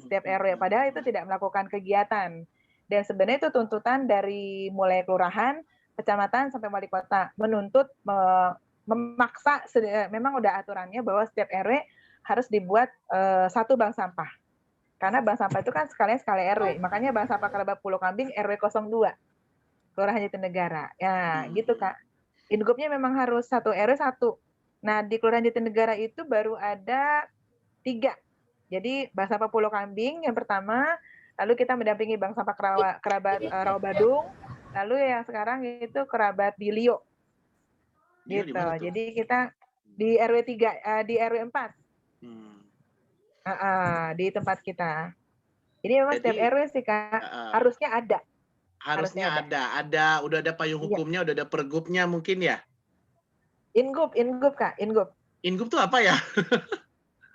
B: setiap RW. Padahal itu tidak melakukan kegiatan. Dan sebenarnya itu tuntutan dari mulai kelurahan, kecamatan sampai wali kota menuntut memaksa memang udah aturannya bahwa setiap RW harus dibuat satu bank sampah. Karena bank sampah itu kan sekali RW. Makanya bank sampah Kerabat Pulau Kambing RW 02. Kelurahan Jatinegara. Ya, gitu Kak. Ingupnya memang harus satu RW 1. Nah, di Kelurahan Jatinegara itu baru ada 3. Jadi bank sampah Pulau Kambing yang pertama, lalu kita mendampingi bank sampah kerabat Rawabadung, lalu yang sekarang itu kerabat Bilio. Gitu. Jadi kita di RW 3, di RW 4. Di tempat kita. Jadi memang setiap RW sih Kak, harusnya ada.
A: Harusnya ada. Udah ada payung hukumnya, udah ada pergubnya mungkin ya?
B: Inggup Kak, Inggup.
A: Inggup tuh apa ya?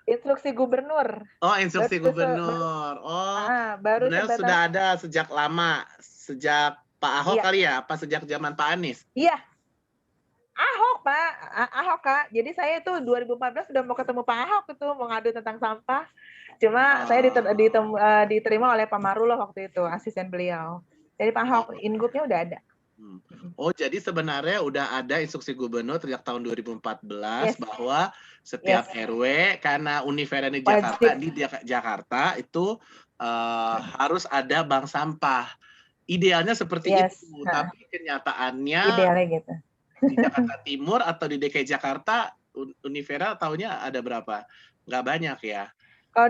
B: Instruksi gubernur.
A: Oh, instruksi gubernur.
B: Baru
A: sebenarnya sudah ada sejak lama, sejak Pak Ahok kali ya? Apa sejak zaman Pak Anies?
B: Iya. Ahok Pak, Ahok Kak. Jadi saya itu 2014 sudah mau ketemu Pak Ahok itu, mau ngadu tentang sampah. Cuma saya diterima oleh Pak Marullah waktu itu, asisten beliau. Jadi Pak Ahok, Ingupnya udah ada.
A: Oh, jadi sebenarnya udah ada instruksi gubernur sejak tahun 2014 bahwa setiap RW karena Univera di Jakarta itu harus ada bank sampah. Idealnya seperti itu, tapi kenyataannya
B: idealnya gitu.
A: Di Jakarta Timur atau di DKI Jakarta Univera tahunya ada berapa? Nggak banyak ya.
B: Kalau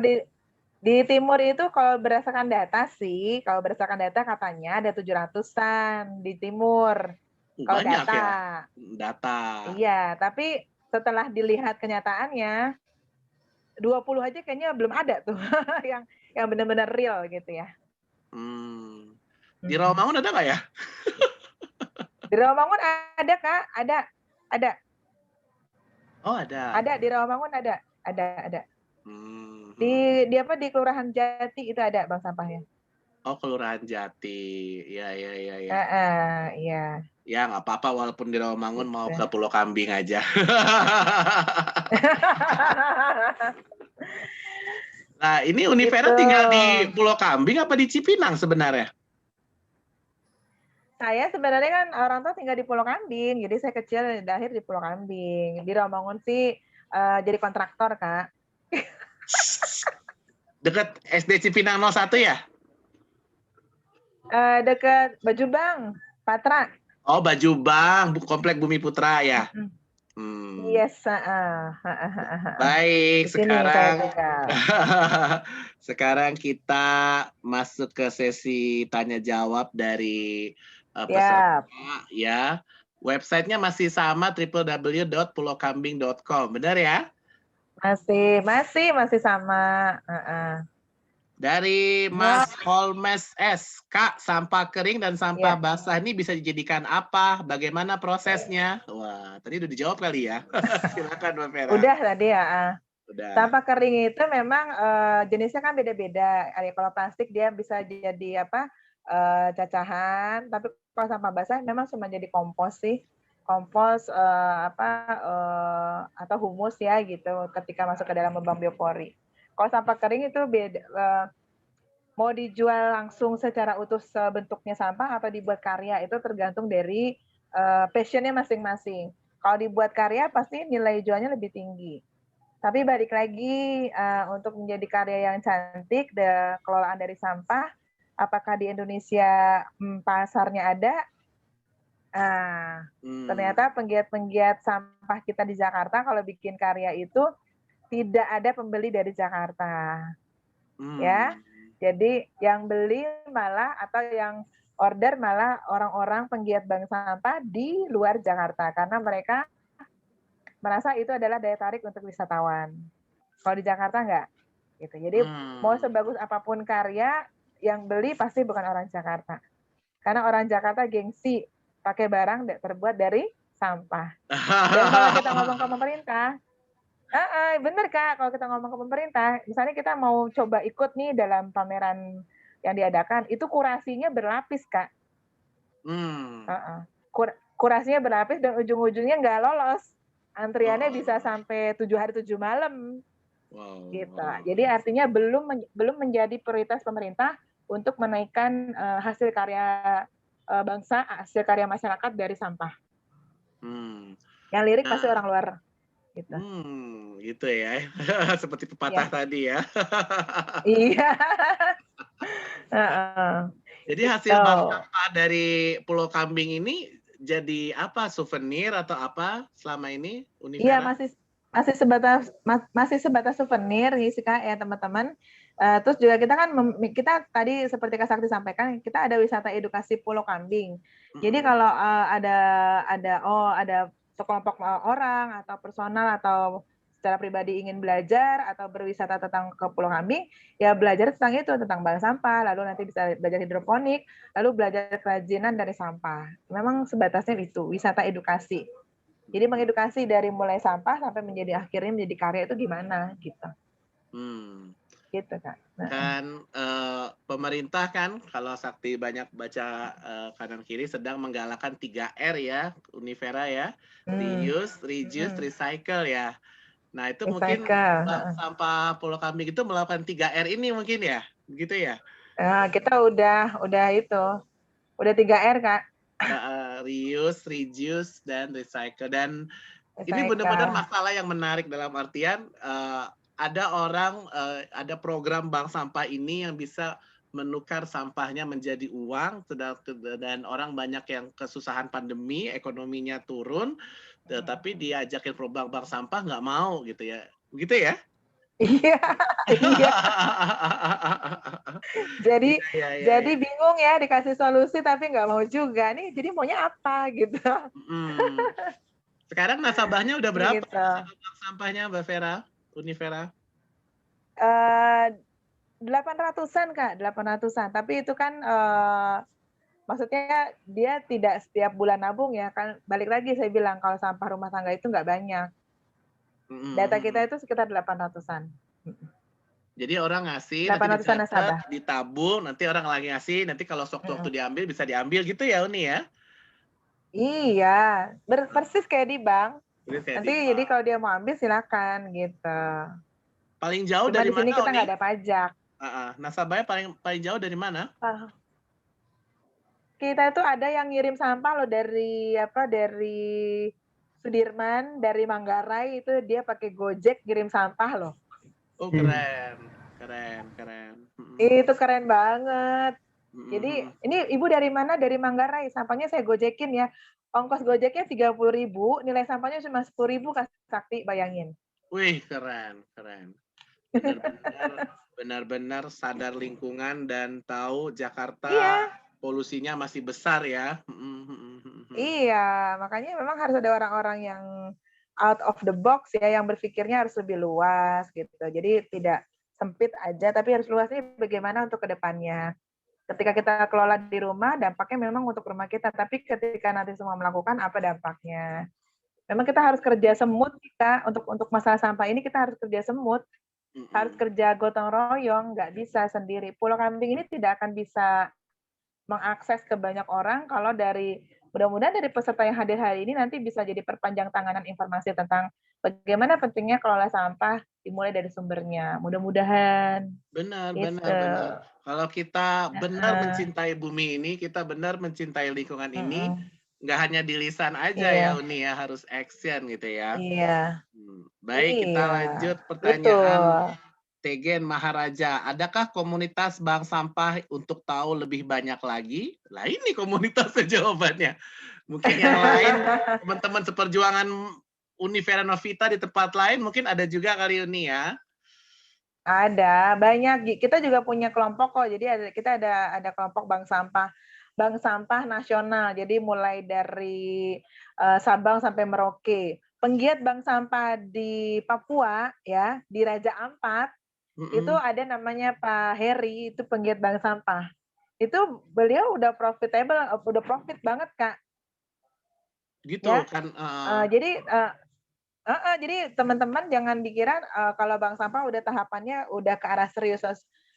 B: di Timur itu kalau berdasarkan data sih, kalau berdasarkan data katanya ada 700-an di Timur. Kalau
A: banyak
B: data.
A: Ya? Data.
B: Iya, tapi setelah dilihat kenyataannya 20 aja kayaknya belum ada tuh yang benar-benar real gitu ya.
A: Di Rawamangun ada nggak ya?
B: Di Rawamangun ada Kak, ada.
A: Oh ada.
B: Ada di Rawamangun ada. Di apa di Kelurahan Jati itu ada bank sampahnya.
A: Oh Kelurahan Jati, iya.
B: Iya.
A: Ya nggak apa-apa walaupun di Rawamangun mau ke Pulau Kambing aja. Nah ini Univera tinggal di Pulau Kambing apa di Cipinang sebenarnya?
B: Saya sebenarnya kan orang tua tinggal di Pulau Kambing, jadi saya kecil lahir di Pulau Kambing. Di Rawamangun sih jadi kontraktor Kak.
A: Dekat SD Cipinang 01 ya?
B: Dekat Bajubang, Patra.
A: Oh Bajubang, komplek Bumi Putra ya?
B: Yes.
A: Baik, sekarang kita masuk ke sesi tanya jawab dari peserta ya. Websitenya masih sama www.pulaukambing.com, benar ya?
B: Masih sama.
A: Dari Mas Holmes S, Kak, sampah kering dan sampah basah ini bisa dijadikan apa? Bagaimana prosesnya? Wah, tadi udah dijawab kali ya. Silakan Mbak Vera.
B: Udah tadi ya.
A: Udah.
B: Sampah kering itu memang jenisnya kan beda-beda. Kalau plastik dia bisa jadi cacahan, tapi kalau sampah basah memang cuma jadi kompos sih. Kompos atau humus ya gitu ketika masuk ke dalam lubang biopori. Kalau sampah kering itu beda, mau dijual langsung secara utuh bentuknya sampah atau dibuat karya itu tergantung dari passionnya masing-masing. Kalau dibuat karya pasti nilai jualnya lebih tinggi. Tapi balik lagi untuk menjadi karya yang cantik, kelolaan dari sampah, apakah di Indonesia pasarnya ada? Ternyata penggiat-penggiat sampah kita di Jakarta kalau bikin karya itu tidak ada pembeli dari Jakarta, ya. Jadi yang beli malah atau yang order malah orang-orang penggiat bank sampah di luar Jakarta karena mereka merasa itu adalah daya tarik untuk wisatawan. Kalau di Jakarta enggak, gitu. Jadi mau sebagus apapun karya, yang beli pasti bukan orang Jakarta, karena orang Jakarta gengsi pakai barang terbuat dari sampah. Dan kalau kita ngomong ke pemerintah. Bener Kak, kalau kita ngomong ke pemerintah, misalnya kita mau coba ikut nih dalam pameran yang diadakan, itu kurasinya berlapis Kak. Kurasinya berlapis dan ujung-ujungnya nggak lolos. Antriannya bisa sampai 7 hari 7 malam. Gitu. Jadi artinya belum menjadi prioritas pemerintah untuk menaikkan hasil karya bangsa, hasil karya masyarakat dari sampah. Yang lirik pasti orang luar. Gitu.
A: gitu ya. Seperti pepatah
B: Iya.
A: tadi ya.
B: Iya. Heeh.
A: Jadi hasil
B: Gitu.
A: bank sampah dari Pulau Kambing ini jadi apa? Souvenir atau apa selama ini,
B: Iya,
A: Univera?
B: masih sebatas souvenir sih Kak ya teman-teman. Terus juga kita kan kita tadi seperti Kak Sakti sampaikan, kita ada wisata edukasi Pulau Kambing. Jadi
A: Mhm.
B: kalau ada sekelompok orang atau personal atau secara pribadi ingin belajar atau berwisata tentang ke Pulau Kambing, ya belajar tentang itu, tentang bank sampah, lalu nanti bisa belajar hidroponik, lalu belajar kerajinan dari sampah. Memang sebatasnya itu, wisata edukasi. Jadi mengedukasi dari mulai sampah sampai menjadi akhirnya menjadi karya itu gimana gitu.
A: Hmm.
B: Gitu Kak.
A: Kan pemerintah kan kalau Sakti banyak baca kanan kiri sedang menggalakkan 3R ya, Univera ya. Reuse, reduce, recycle ya. Nah, itu mungkin bank
B: Recycle.
A: sampah Pulau Kambing itu melakukan 3R ini mungkin ya? Begitu ya?
B: Kita udah itu. Udah 3R Kak.
A: Reuse, reduce, dan recycle. Dan ini benar-benar
B: Recycle.
A: masalah yang menarik dalam artian ada orang, ada program bank sampah ini yang bisa menukar sampahnya menjadi uang, dan orang banyak yang kesusahan pandemi, ekonominya turun, tapi diajakin bank sampah nggak mau gitu ya. Begitu ya?
B: Iya, iya. Jadi
A: Iya, iya,
B: jadi
A: iya.
B: bingung ya dikasih solusi tapi nggak mau juga. Nih jadi maunya apa gitu.
A: Mm. Sekarang nasabahnya udah berapa?
B: Gitu.
A: Nasabah bank sampahnya, Mbak Vera, Univera?
B: 800-an Kak, 800-an. Tapi itu kan maksudnya dia tidak setiap bulan nabung ya kan. Balik lagi saya bilang kalau sampah rumah tangga itu nggak banyak. Data kita itu sekitar 800-an.
A: Jadi orang ngasih, nanti
B: 800-an
A: dicatat,
B: nasabah.
A: ditabung, nanti orang lagi ngasih, nanti kalau sewaktu-waktu diambil bisa diambil gitu ya Uni ya?
B: Iya, persis kayak di bank.
A: Jadi kayak di
B: Nanti jadi
A: bank.
B: kalau dia mau ambil silakan gitu.
A: Paling jauh
B: Cuma
A: dari
B: di sini
A: mana
B: kita
A: Uni?
B: nggak ada pajak.
A: Nasabahnya paling jauh dari mana?
B: Kita itu ada yang ngirim sampah loh dari Sudirman, dari Manggarai itu dia pakai Gojek ngirim sampah loh.
A: Oh keren, keren, keren.
B: Itu keren banget. Jadi ini ibu dari mana? Dari Manggarai. Sampahnya saya gojekin ya. Ongkos gojeknya 30.000, nilai sampahnya cuma 10.000 Kak Sakti, bayangin.
A: Wih keren, keren. Benar-benar sadar lingkungan dan tahu Jakarta polusinya masih besar ya.
B: Iya, makanya memang harus ada orang-orang yang out of the box ya, yang berpikirnya harus lebih luas gitu. Jadi tidak sempit aja, tapi harus luasnya bagaimana untuk ke depannya. Ketika kita kelola di rumah, dampaknya memang untuk rumah kita, tapi ketika nanti semua melakukan, apa dampaknya? Memang kita harus kerja semut, kita untuk masalah sampah ini kita harus kerja semut, harus kerja gotong royong, nggak bisa sendiri. Pulau Kambing ini tidak akan bisa mengakses ke banyak orang kalau mudah-mudahan dari peserta yang hadir hari ini nanti bisa jadi perpanjang tanganan informasi tentang bagaimana pentingnya kelola sampah dimulai dari sumbernya. Mudah-mudahan.
A: Benar,
B: Gitu.
A: benar. Kalau kita benar mencintai bumi ini, kita benar mencintai lingkungan ini, nggak hanya di lisan aja ya Uni ya, harus action gitu ya.
B: Iya.
A: Baik, kita lanjut pertanyaan
B: Betul.
A: Tegen Maharaja. Adakah komunitas bank sampah untuk tahu lebih banyak lagi? Lah ini komunitasnya jawabannya. Mungkin yang lain, teman-teman seperjuangan Univera Novita di tempat lain, mungkin ada juga kali Uni ya.
B: Ada, banyak. Kita juga punya kelompok kok. Jadi kita ada kelompok bank sampah nasional. Jadi mulai dari Sabang sampai Merauke. Penggiat bank sampah di Papua ya, di Raja Ampat, itu ada namanya Pak Heri, itu penggiat bank sampah. Itu beliau udah profitable, udah profit banget Kak.
A: Gitu
B: ya?
A: kan.
B: Jadi teman-teman jangan dikira kalau bank sampah udah tahapannya udah ke arah serius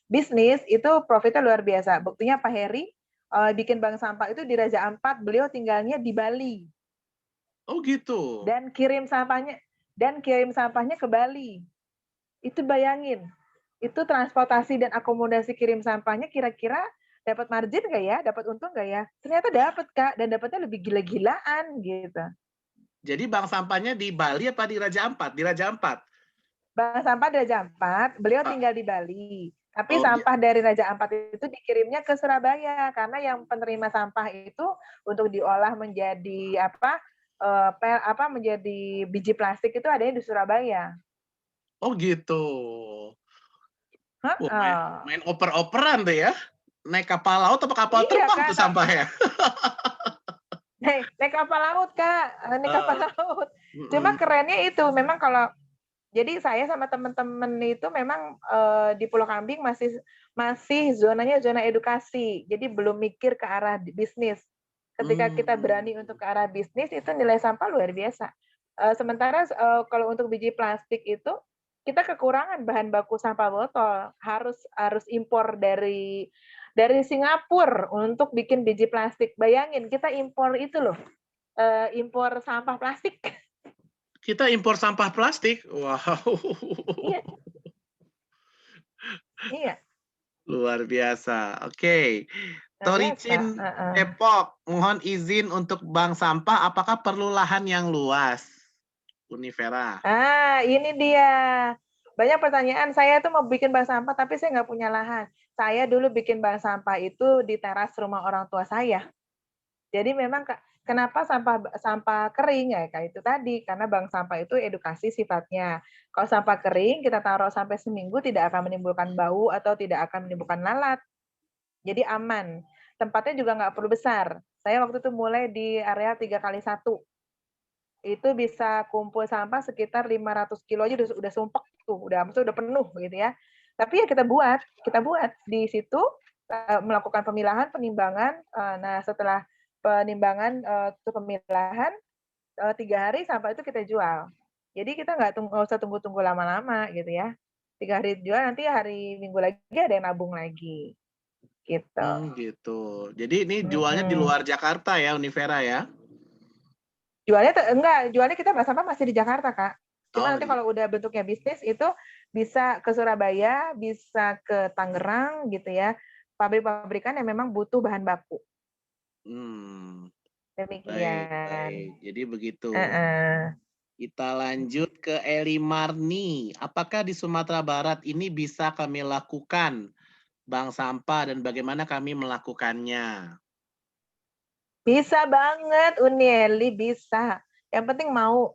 B: bisnis, itu profitnya luar biasa. Buktinya Pak Heri bikin bank sampah itu di Raja Ampat, beliau tinggalnya di Bali.
A: Oh gitu.
B: Dan kirim sampahnya ke Bali. Itu bayangin, itu transportasi dan akomodasi kirim sampahnya kira-kira dapat margin nggak ya? Dapat untung nggak ya? Ternyata dapat Kak, dan dapatnya lebih gila-gilaan gitu.
A: Jadi bank sampahnya di Bali apa di Raja Ampat? Di Raja Ampat.
B: Bank sampah di Raja Ampat, beliau
A: Ah,
B: tinggal di Bali. Tapi
A: oh,
B: sampah dari Raja Ampat itu dikirimnya ke Surabaya karena yang penerima sampah itu untuk diolah menjadi menjadi biji plastik itu adanya di Surabaya.
A: oh gitu. Wah, main,
B: Heeh.
A: main oper-operan tuh ya. Naik kapal laut atau kapal
B: Iya
A: terbang
B: Kak,
A: tuh sampahnya?
B: naik kapal laut Kak, naik kapal
A: Ah,
B: laut. Cuma
A: mm-mm.
B: kerennya itu memang kalau jadi saya sama teman-teman itu memang di Pulau Kambing masih masih zonanya zona edukasi. Jadi belum mikir ke arah bisnis. Ketika kita
A: Hmm.
B: berani untuk ke arah bisnis itu nilai sampah luar biasa. Sementara kalau untuk biji plastik itu kita kekurangan bahan baku sampah botol, harus harus impor dari Singapura untuk bikin biji plastik. Bayangin kita impor itu loh, impor sampah plastik.
A: Kita impor sampah plastik. Wow.
B: Iya, iya,
A: Luar biasa. Oke.
B: luar biasa.
A: Toricin Depok, mohon izin untuk bank sampah, apakah perlu lahan yang luas? Univera.
B: Ini dia. Banyak pertanyaan. Saya tuh mau bikin bank sampah, tapi saya nggak punya lahan. Saya dulu bikin bank sampah itu di teras rumah orang tua saya. Jadi memang kenapa sampah sampah kering ya kayak itu tadi karena bank sampah itu edukasi sifatnya. Kalau sampah kering kita taruh sampai seminggu tidak akan menimbulkan bau atau tidak akan menimbulkan lalat. Jadi aman. Tempatnya juga nggak perlu besar. Saya waktu itu mulai di area 3x1. Itu bisa kumpul sampah sekitar 500 kilo aja udah sumpek tuh, maksudnya udah penuh gitu ya. Tapi ya kita buat di situ melakukan pemilahan, penimbangan. Nah setelah penimbangan pemilahan 3 hari sampah itu kita jual. Jadi kita nggak usah tunggu-tunggu lama-lama gitu ya. 3 hari jual, nanti hari Minggu lagi ada yang nabung lagi gitu.
A: Gitu. Jadi ini jualnya di luar Jakarta ya, Univera ya?
B: Jualnya kita sampah masih di Jakarta, Kak. Cuma
A: Oh,
B: nanti kalau udah bentuknya bisnis itu bisa ke Surabaya, bisa ke Tangerang gitu ya. Pabrik-pabrikan yang memang butuh bahan baku.
A: baik,
B: Demikian.
A: baik. Jadi begitu.
B: Uh-uh.
A: Kita lanjut ke Eli Marni. Apakah di Sumatera Barat ini bisa kami lakukan bank sampah dan bagaimana kami melakukannya?
B: Bisa banget, Unieli bisa. Yang penting mau.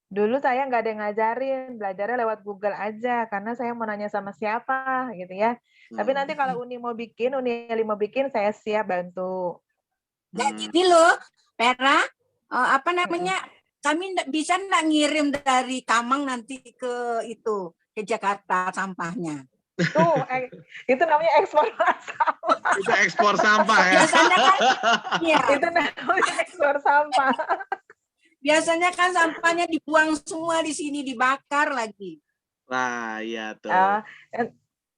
B: Dulu saya nggak ada yang ngajarin, belajarnya lewat Google aja, karena saya mau nanya sama siapa gitu ya. Tapi nanti kalau Unieli mau bikin, saya siap bantu.
D: Nah, gini loh, Pera, apa namanya? Kami bisa nggak ngirim dari Kamang nanti ke Jakarta sampahnya?
B: Tuh, itu namanya ekspor sampah.
A: Itu ekspor sampah ya.
D: Biasanya kan, iya.
B: Itu namanya ekspor sampah.
D: Biasanya kan sampahnya dibuang semua di sini, dibakar lagi.
A: Nah, iya tuh.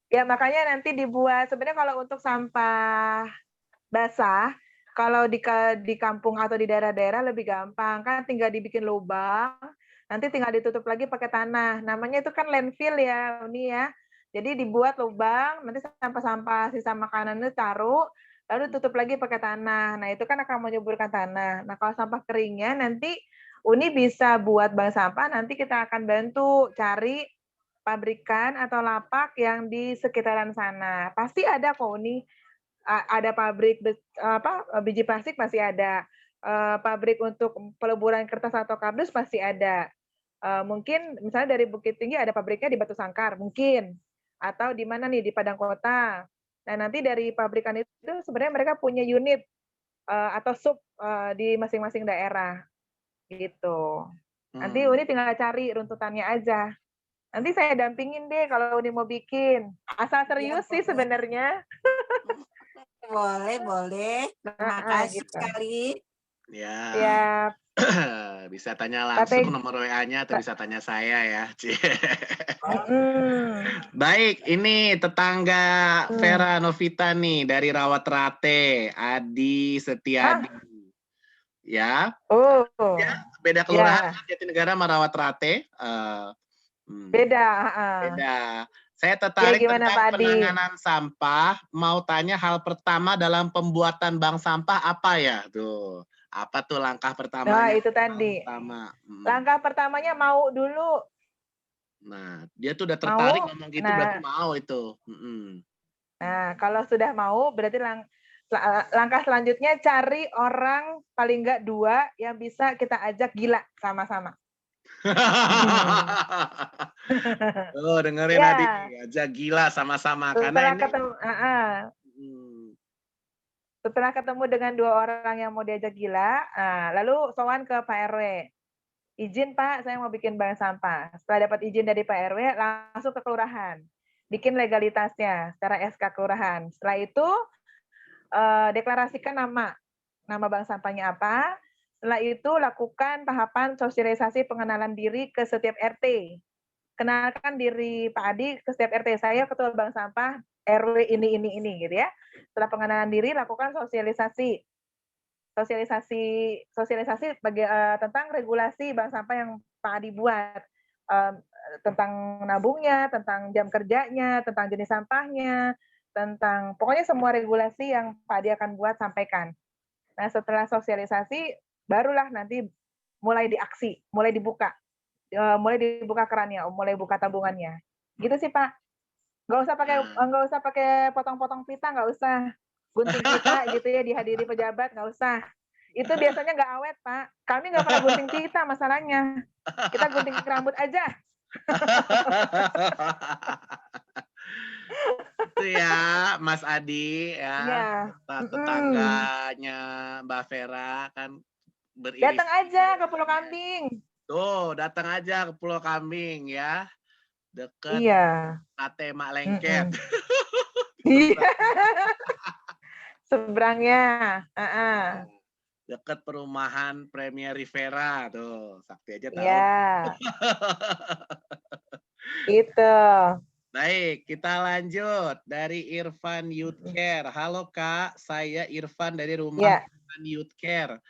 B: Ya makanya nanti dibuat. Sebenarnya kalau untuk sampah basah, kalau di kampung atau di daerah-daerah lebih gampang kan, tinggal dibikin lubang, nanti tinggal ditutup lagi pakai tanah. Namanya itu kan landfill ya, ini ya. Jadi dibuat lubang, nanti sampah-sampah sisa makanan itu taruh, lalu tutup lagi pakai tanah. Nah itu kan akan menyuburkan tanah. Nah kalau sampah keringnya nanti Uni bisa buat bank sampah, nanti kita akan bantu cari pabrikan atau lapak yang di sekitaran sana. Pasti ada kok Uni, ada pabrik biji plastik pasti ada, pabrik untuk peleburan kertas atau kardus pasti ada. Mungkin misalnya dari Bukit Tinggi ada pabriknya di Batu Sangkar mungkin, atau di mana nih di Padang Kota. Nah nanti dari pabrikan itu sebenarnya mereka punya unit atau sub di masing-masing daerah gitu. Nanti Uni tinggal cari runtutannya aja. Nanti saya dampingin deh kalau Uni mau bikin. Asal serius sih sebenarnya.
D: Boleh. Terima kasih
B: Gitu.
D: sekali.
A: Ya. Bisa tanya langsung nomor WA-nya atau bisa tanya saya ya. Baik, ini tetangga Vera Novita nih dari Rawat Rate, Adi Setiadi. Ya. Ya, beda kelurahan Jatinegara sama Rawat Rate.
B: Beda.
A: Saya tertarik tentang penanganan sampah. Mau tanya hal pertama dalam pembuatan bank sampah apa ya? Tuh. Apa tuh langkah pertamanya?
B: Nah, itu tadi. Langkah pertamanya mau dulu.
A: Nah, dia tuh udah tertarik
B: Mau?
A: ngomong gitu
B: Nah,
A: berarti mau itu.
B: nah, kalau sudah mau berarti langkah selanjutnya cari orang paling enggak 2 yang bisa kita ajak gila sama-sama.
A: Oh, dengerin Adi,
B: Ya,
A: ajak gila sama-sama karena
B: setelah
A: ini
B: ketemu setelah ketemu dengan 2 orang yang mau diajak gila, lalu sowan ke Pak RW. Izin Pak, saya mau bikin bank sampah. Setelah dapat izin dari Pak RW, langsung ke kelurahan. Bikin legalitasnya secara SK kelurahan. Setelah itu deklarasikan nama bank sampahnya apa. Setelah itu lakukan tahapan sosialisasi pengenalan diri ke setiap RT. Kenalkan diri Pak Adi ke setiap RT. Saya ketua bank sampah RW ini gitu ya. Setelah pengenalan diri lakukan sosialisasi tentang regulasi bank sampah yang Pak Adi buat, tentang nabungnya, tentang jam kerjanya, tentang jenis sampahnya, tentang pokoknya semua regulasi yang Pak Adi akan buat sampaikan. Nah, setelah sosialisasi barulah nanti mulai diaksi, mulai dibuka kerannya, mulai buka tabungannya. Gitu sih Pak. Nggak usah pakai potong-potong pita, nggak usah gunting pita gitu ya dihadiri pejabat, nggak usah. Itu biasanya nggak awet Pak. Kami nggak pernah gunting pita masalahnya. Kita gunting rambut aja.
A: Itu ya, Mas Adi ya,
B: Iya.
A: tetangganya Mbak Vera kan beriris.
B: Datang aja ke Pulau Kambing.
A: Tuh, datang aja ke Pulau Kambing ya. Dekat
B: Iya.
A: Sate Mak Lengket.
B: Iya. Seberangnya.
A: Dekat perumahan Premier Rivera tuh, Sakti aja tahu.
B: Iya. Gitu.
A: Baik, kita lanjut dari Irfan Youth Care. Halo Kak, saya Irfan dari rumah Irfan Youth Care.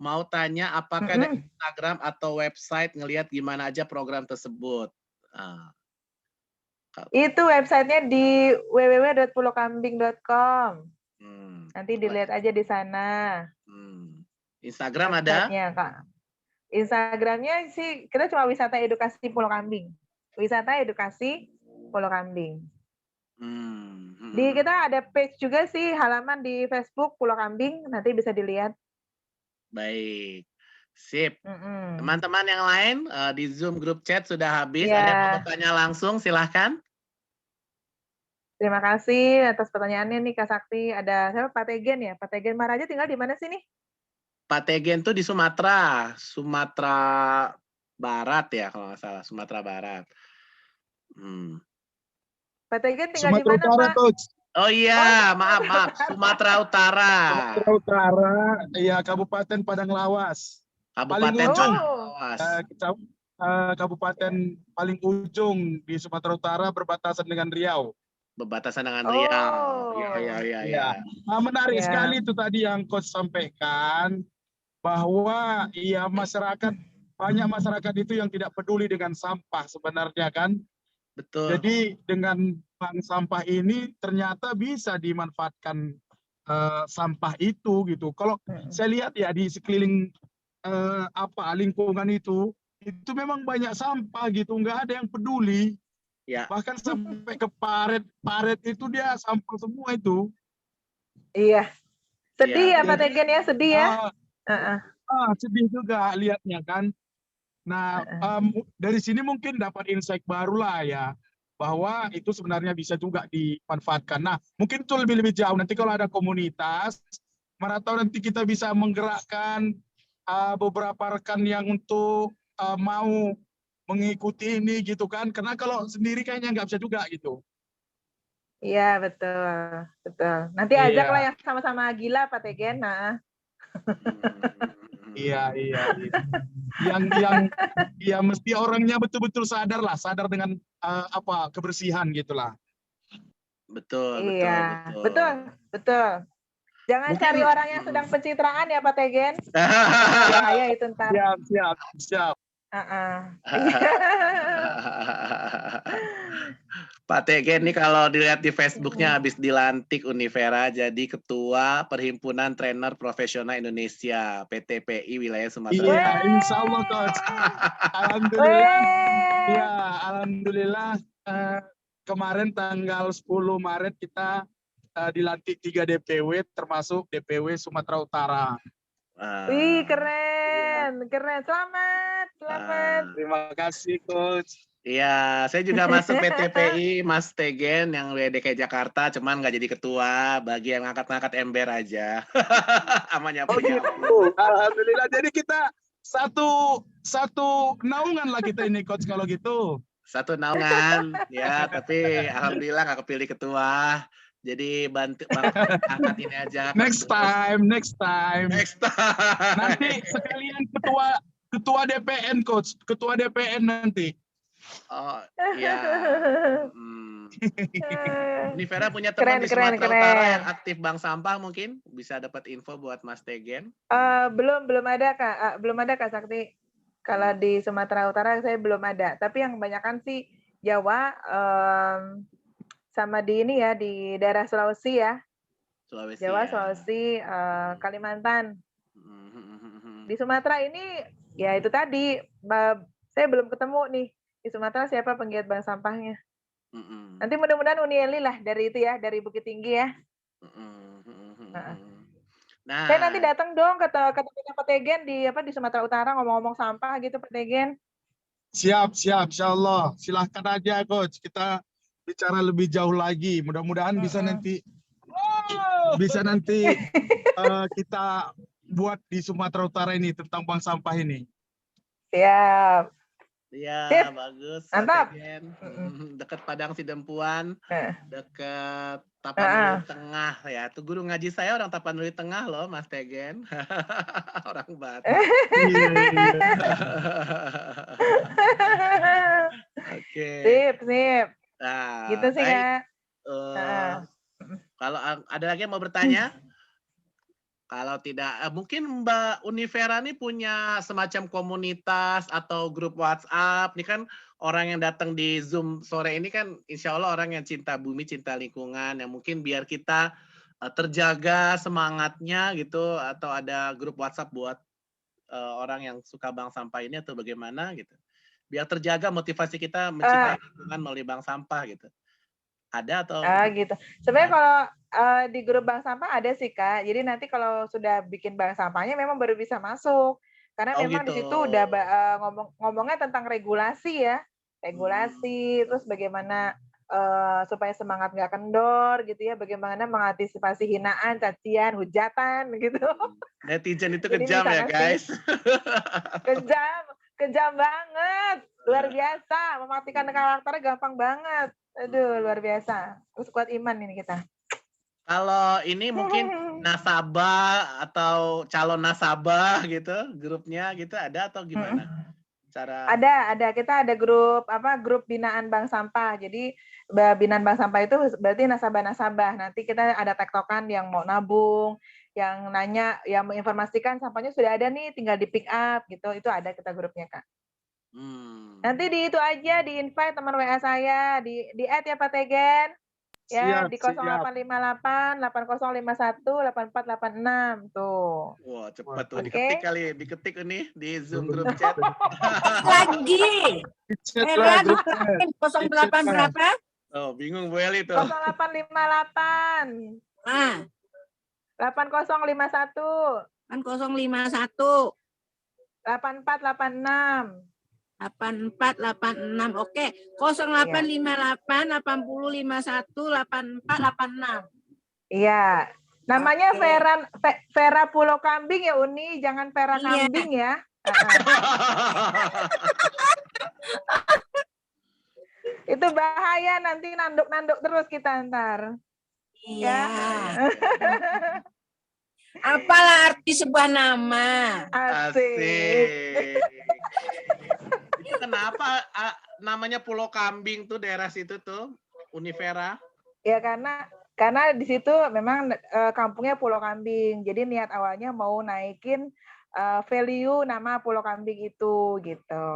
A: Mau tanya apakah ada Instagram atau website ngelihat gimana aja program tersebut?
B: Itu websitenya di www.pulokambing.com. Nanti dilihat aja di sana.
A: Instagram ada?
B: Kak. Instagramnya sih kita cuma wisata edukasi Pulau Kambing. Wisata edukasi Pulau Kambing. Di kita ada page juga sih, halaman di Facebook Pulau Kambing, nanti bisa dilihat.
A: Baik, sip. Teman-teman yang lain di Zoom grup chat sudah habis.
B: Yeah.
A: Ada yang mau bertanya langsung, silahkan.
B: Terima kasih atas pertanyaannya nih Kak Sakti. Ada siapa? Pak Tegen ya? Pak Tegen Maraja tinggal di mana sih nih?
A: Pak Tegen tuh di Sumatera Barat ya kalau nggak salah, Sumatera Barat.
B: Pak Tegen tinggal di mana Pak?
E: Coach.
A: Oh iya, maaf, Sumatera Utara.
E: Sumatera Utara, iya Kabupaten Padang Lawas.
A: Kabupaten Padang Lawas.
E: Kabupaten paling ujung di Sumatera Utara berbatasan dengan Riau.
A: Berbatasan dengan Riau. Iya.
E: Menarik sekali itu tadi yang Coach sampaikan bahwa ya banyak masyarakat itu yang tidak peduli dengan sampah sebenarnya kan.
A: Betul.
E: Jadi dengan bank sampah ini ternyata bisa dimanfaatkan sampah itu gitu. Kalau saya lihat ya di sekeliling lingkungan itu memang banyak sampah gitu, nggak ada yang peduli.
A: Ya.
E: Bahkan sampai ke paret itu dia sampah semua itu.
B: Iya. Sedih ya Pak Tegen ya, sedih ya.
E: Sedih juga lihatnya kan. Nah, dari sini mungkin dapat insight baru lah ya, bahwa itu sebenarnya bisa juga dimanfaatkan. Nah, mungkin itu lebih jauh. Nanti kalau ada komunitas, mana tahu nanti kita bisa menggerakkan beberapa rekan yang untuk mau mengikuti ini gitu kan. Karena kalau sendiri kayaknya nggak bisa juga gitu.
B: Iya, betul. Nanti ajaklah yang sama-sama gila Pak Tegen. Nah.
E: Iya. Yang mesti orangnya betul-betul sadar dengan kebersihan gitulah.
A: Betul.
B: Jangan cari orang yang sedang pencitraan ya Pak Tegen. Bahaya itu ntar.
E: Siap.
A: Pak Tegen nih kalau dilihat di Facebooknya habis dilantik Univera jadi Ketua Perhimpunan Trainer Profesional Indonesia (PTPI) wilayah Sumatera
E: Iya,
A: Utara.
E: insya Allah coach. Alhamdulillah. Ya, alhamdulillah. Kemarin tanggal 10 Maret kita dilantik 3 DPW termasuk DPW Sumatera Utara.
B: Wih, keren. Selamat.
E: Terima kasih coach.
A: Iya, saya juga masuk PTPI Mas Tegen yang DKI Jakarta, cuman nggak jadi ketua, bagi yang ngangkat-ngangkat ember aja. Sama nyapu.
E: Alhamdulillah. Jadi kita satu naungan lah kita ini coach kalau gitu.
A: Satu naungan, ya, tapi alhamdulillah nggak kepilih ketua. Jadi bantu angkat ini aja.
E: Next time. Nanti
A: Nanti
E: sekalian ketua DPN coach, ketua DPN nanti.
A: Oh iya. Univera punya teman di Sumatera Utara yang aktif bank sampah, mungkin bisa dapat info buat Mas Tegen.
B: Belum ada Kak Sakti. Kalau di Sumatera Utara saya belum ada. Tapi yang kebanyakan sih Jawa sama di ini ya di daerah Sulawesi ya. Jawa, Sulawesi, Kalimantan. Di Sumatera ini ya itu tadi saya belum ketemu nih di Sumatera siapa penggiat bank sampahnya. Nanti mudah-mudahan Unieli lah dari itu ya, dari Bukit Tinggi ya.
A: Nah,
B: saya nanti datang dong ke tempatnya Pak Tegen di Sumatera Utara ngomong-ngomong sampah gitu Pak Tegen.
E: Siap, insya Allah. Silahkan aja coach, kita bicara lebih jauh lagi. Mudah-mudahan bisa nanti kita buat di Sumatera Utara ini tentang bank sampah ini.
B: Siap.
A: iya, bagus.
B: Mantap.
A: Dekat Padang Sidempuan, dekat Tapanuli Tengah ya. Tuh guru ngaji saya orang Tapanuli Tengah loh, Mas Tegen. Orang Batak. Oke.
B: Sip.
A: Nah,
B: Gitu sih
A: baik.
B: Kak.
A: Kalau ada lagi yang mau bertanya? Kalau tidak, mungkin Mbak Univera ini punya semacam komunitas atau grup WhatsApp. Ini kan orang yang datang di Zoom sore ini kan insya Allah orang yang cinta bumi, cinta lingkungan. Yang mungkin biar kita terjaga semangatnya gitu. Atau ada grup WhatsApp buat orang yang suka bank sampah ini atau bagaimana gitu. Biar terjaga motivasi kita mencintai lingkungan melalui bank sampah gitu. Ada atau?
B: Gitu. Sebenarnya kalau di grup bank sampah ada sih Kak. Jadi nanti kalau sudah bikin bank sampahnya memang baru bisa masuk. Karena memang
A: gitu.
B: di situ udah ngomongnya tentang regulasi ya. Regulasi, terus bagaimana supaya semangat nggak kendor gitu ya. Bagaimana mengantisipasi hinaan, cacian, hujatan gitu.
A: Netizen itu
B: Jadi
A: kejam ya guys.
B: Kejam banget. Luar biasa. Mematikan karakternya gampang banget. Aduh, luar biasa. Terus kuat iman ini kita.
A: Kalau ini mungkin nasabah atau calon nasabah gitu, grupnya gitu ada atau gimana? Cara
B: Ada. Kita ada grup binaan bank sampah. Jadi binaan bank sampah itu berarti nasabah-nasabah. Nanti kita ada tektokan yang mau nabung, yang nanya, yang menginformasikan sampahnya sudah ada nih, tinggal di pick up gitu. Itu ada kita grupnya, Kak. Nanti di itu aja, di invite teman WA saya, di add ya Pak Tegen. Ya, di 0858 8051 8486 tuh.
A: Wah, cepat tuh. Diketik kali, diketik ini di Zoom grup chat.
D: Lagi. 08 berapa?
A: Oh, bingung Bu Eli tuh.
B: 0858 8051
D: 8051
B: 8486
D: 8486. Oke. 0858 8051 8486.
B: Iya. Namanya Vera Pulau Kambing ya Uni, jangan Vera Kambing ya. Itu bahaya nanti nanduk-nanduk terus kita ntar.
D: Iya. Apalah arti sebuah nama?
B: Asik.
A: Itu kenapa namanya Pulau Kambing tuh daerah situ tuh, Univera?
B: Ya karena di situ memang kampungnya Pulau Kambing. Jadi niat awalnya mau naikin value nama Pulau Kambing itu gitu.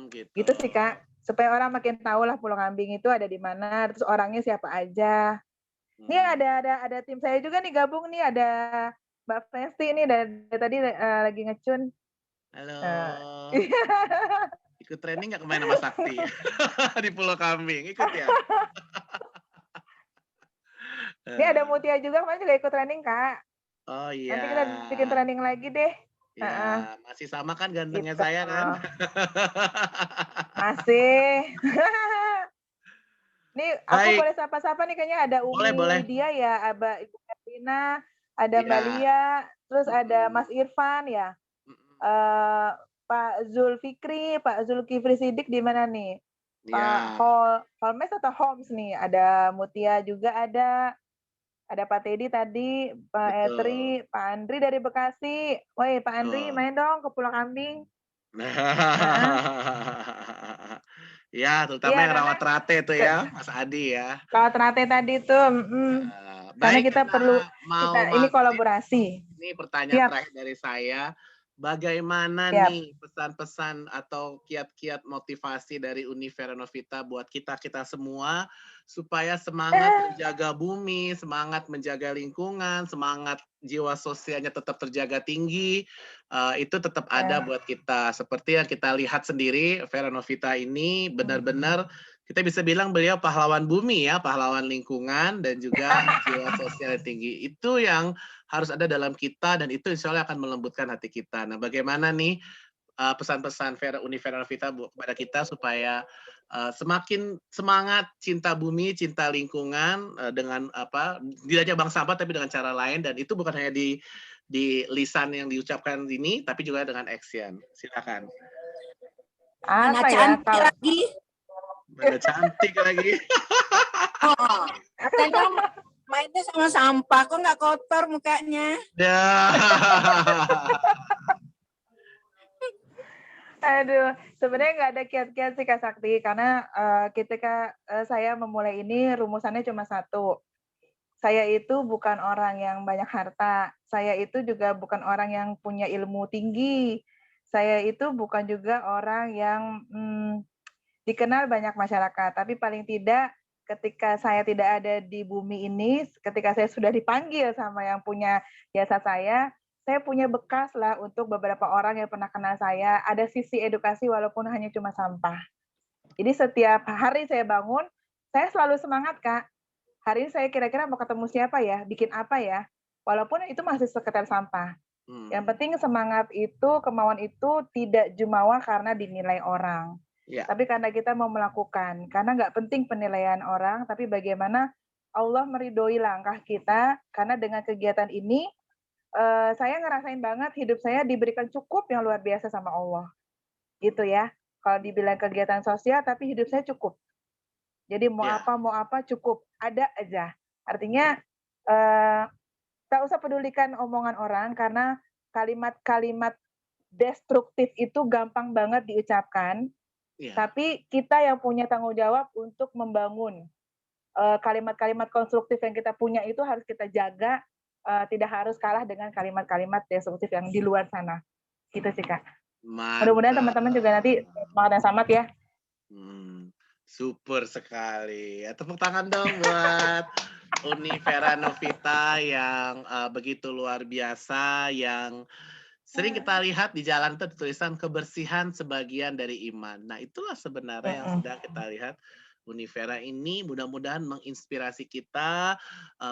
A: Gitu.
B: Gitu sih Kak, supaya orang makin tahu lah Pulau Kambing itu ada di mana, terus orangnya siapa aja. Ini ada tim saya juga nih gabung nih, ada Mbak Festi nih dari tadi lagi ngecun.
A: Halo. Ikut training nggak kemarin sama Sakti di Pulau Kambing? Ikut ya?
B: Ini ada Mutia juga, kemarin juga ikut training Kak.
A: Oh iya.
B: Nanti kita bikin training lagi deh.
A: Ya, masih sama kan gantengnya
B: Gitu.
A: saya kan?
B: Masih. Nih aku
A: Baik.
B: boleh sapa-sapa nih, kayaknya ada Umi
A: Boleh.
B: Lydia ya, ada Ibu Katrina, ada Mbak
A: Iya.
B: Lia, terus ada Mas Irfan ya. Pak Zulfikri, Pak Zulkifli Sidik di mana nih? Pak Holmes atau Holmes nih? Ada Mutia juga ada Pak Teddy tadi, Pak Etri, Pak Andri dari Bekasi. Woi Pak Andri, main dong ke Pulau Kambing.
A: Ya, terutama yang rawat rate itu ya, Mas Adi ya.
B: Rawat rate tadi tuh, karena kita perlu ini kolaborasi.
A: Ini pertanyaan terakhir dari saya. Bagaimana nih pesan-pesan atau kiat-kiat motivasi dari Univera Novita buat kita semua supaya semangat menjaga bumi, semangat menjaga lingkungan, semangat jiwa sosialnya tetap terjaga tinggi, itu tetap ada buat kita. Seperti yang kita lihat sendiri, Vera Novita ini benar-benar kita bisa bilang beliau pahlawan bumi ya, pahlawan lingkungan dan juga jiwa sosial yang tinggi. Itu yang harus ada dalam kita dan itu insya Allah akan melembutkan hati kita. Nah, bagaimana nih pesan-pesan Univera Novita kepada kita supaya semakin semangat cinta bumi, cinta lingkungan dengan tidak hanya bank sampah tapi dengan cara lain, dan itu bukan hanya di lisan yang diucapkan ini tapi juga dengan action. Silakan.
D: Mana cantik lagi.
A: Mana cantik lagi.
D: Katanya mainnya sama sampah, kok nggak kotor mukanya?
B: Aduh, sebenarnya nggak ada kiat-kiat sih Kak Sakti, karena ketika saya memulai ini rumusannya cuma satu. Saya itu bukan orang yang banyak harta, saya itu juga bukan orang yang punya ilmu tinggi, saya itu bukan juga orang yang dikenal banyak masyarakat, tapi paling tidak ketika saya tidak ada di bumi ini, ketika saya sudah dipanggil sama yang punya jasa saya punya bekas lah untuk beberapa orang yang pernah kenal saya, ada sisi edukasi walaupun hanya cuma sampah. Jadi setiap hari saya bangun, saya selalu semangat Kak. Hari ini saya kira-kira mau ketemu siapa ya, bikin apa ya, walaupun itu masih sekedar sampah. Yang penting semangat itu, kemauan itu tidak jumawa karena dinilai orang. Tapi karena kita mau melakukan, karena nggak penting penilaian orang, tapi bagaimana Allah meridhoi langkah kita, karena dengan kegiatan ini, saya ngerasain banget hidup saya diberikan cukup yang luar biasa sama Allah. Gitu ya, kalau dibilang kegiatan sosial, tapi hidup saya cukup. Jadi mau apa cukup, ada aja. Artinya, tak usah pedulikan omongan orang, karena kalimat-kalimat destruktif itu gampang banget diucapkan, tapi kita yang punya tanggung jawab untuk membangun. Kalimat-kalimat konstruktif yang kita punya itu harus kita jaga, tidak harus kalah dengan kalimat-kalimat destruktif yang di luar sana. Gitu sih Kak. Mudah-mudahan teman-teman juga nanti semangat yang sama ya.
A: Super sekali. Tepuk tangan dong buat Univera Novita yang begitu luar biasa, yang sering kita lihat di jalan itu tulisan kebersihan sebagian dari iman. Nah, itulah sebenarnya yang sedang kita lihat. Univera ini mudah-mudahan menginspirasi kita,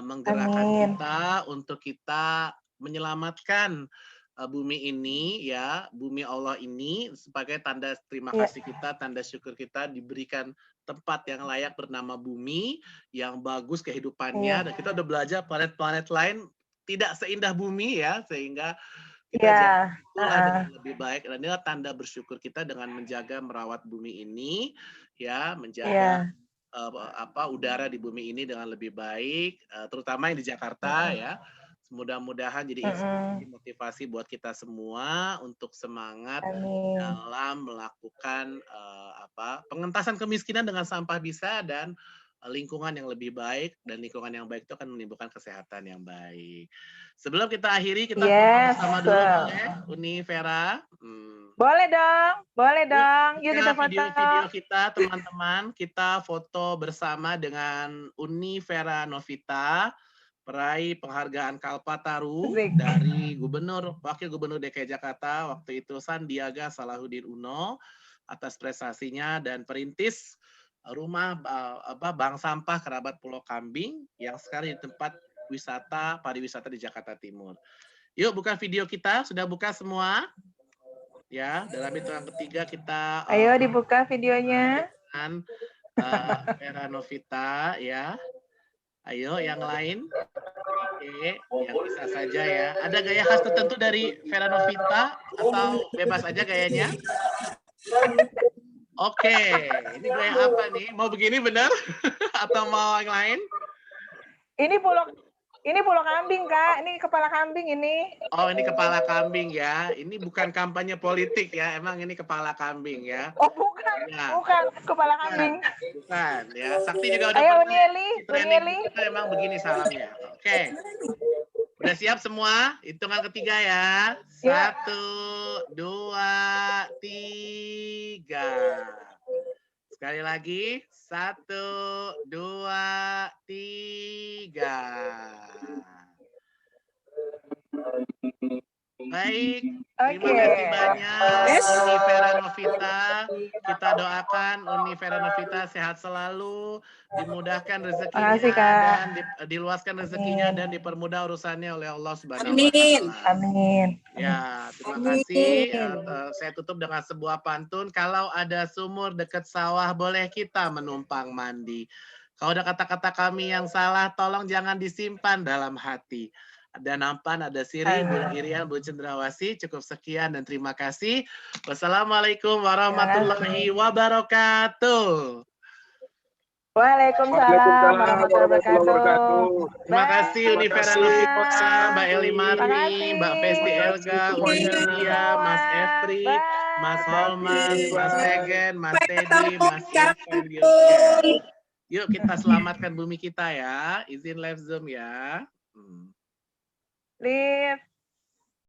A: menggerakkan kita untuk kita menyelamatkan bumi ini ya, bumi Allah ini sebagai tanda terima kasih kita, tanda syukur kita diberikan tempat yang layak bernama bumi, yang bagus kehidupannya, dan kita udah belajar planet-planet lain tidak seindah bumi ya, sehingga kita dengan lebih baik. Dan inilah tanda bersyukur kita dengan menjaga merawat bumi ini ya, menjaga udara di bumi ini dengan lebih baik, terutama yang di Jakarta ya. Mudah-mudahan jadi inspirasi, motivasi buat kita semua untuk semangat dalam melakukan pengentasan kemiskinan dengan sampah bisa, dan lingkungan yang lebih baik, dan lingkungan yang baik itu akan menimbulkan kesehatan yang baik. Sebelum kita akhiri, kita foto bersama dulu boleh, Uni Vera?
B: Boleh dong. Yuk kita foto.
A: Video kita, teman-teman. Kita foto bersama dengan Uni Vera Novita, peraih penghargaan Kalpataru dari Wakil Gubernur DKI Jakarta waktu itu Sandiaga Salahuddin Uno atas prestasinya, dan perintis rumah Bank Sampah Kerabat Pulau Kambing yang sekarang di tempat pariwisata di Jakarta Timur. Yuk buka video kita, sudah buka semua? Ya, dalam hitungan ketiga kita
B: ayo dibuka videonya.
A: Dengan Vera Novita ya. Ayo yang lain. Oke, yang bisa saja ya. Ada gaya khas tertentu dari Vera Novita atau bebas aja gayanya? Oke, ini gaya apa nih? Mau begini benar? Atau mau yang lain?
B: Ini pulau kambing, Kak. Ini kepala kambing ini.
A: Oh, ini kepala kambing ya. Ini bukan kampanye politik ya. Emang ini kepala kambing ya.
B: Oh, bukan.
A: Ya.
B: Bukan kepala kambing.
A: Bukan ya. Sakti juga udah
B: Ayo,
A: pernah
B: Uni Eli.
A: training kita emang begini salamnya. Oke. Udah siap semua? Hitungan ketiga ya. 1, 2, 3. Sekali lagi. 1, 2, 3. Baik, terima kasih banyak Uni Vera Novita. Kita doakan Uni Vera Novita sehat selalu, dimudahkan rezekinya dan diluaskan rezekinya dan dipermudah urusannya oleh Allah Subhanahu wa Ta'ala.
B: Amin.
A: Ya, terima kasih. Saya tutup dengan sebuah pantun. Kalau ada sumur dekat sawah, boleh kita menumpang mandi. Kalau ada kata-kata kami yang salah, tolong jangan disimpan dalam hati. Ada Nampan, ada Siri, Bu Irian, Bu Cendrawasih. Cukup sekian dan terima kasih. Wassalamualaikum warahmatullahi wabarakatuh.
B: Waalaikumsalam warahmatullahi wabarakatuh.
A: Terima kasih Uni Vera Novita, Mbak Eli Marni, Mbak Festi Elga, Uni Lydia, Mas Efri, Mas Holmas, Mas Tegen, Mas Teddy, Mas Irfan. Yuk kita selamatkan bumi kita ya. Izin live Zoom ya.
B: Live.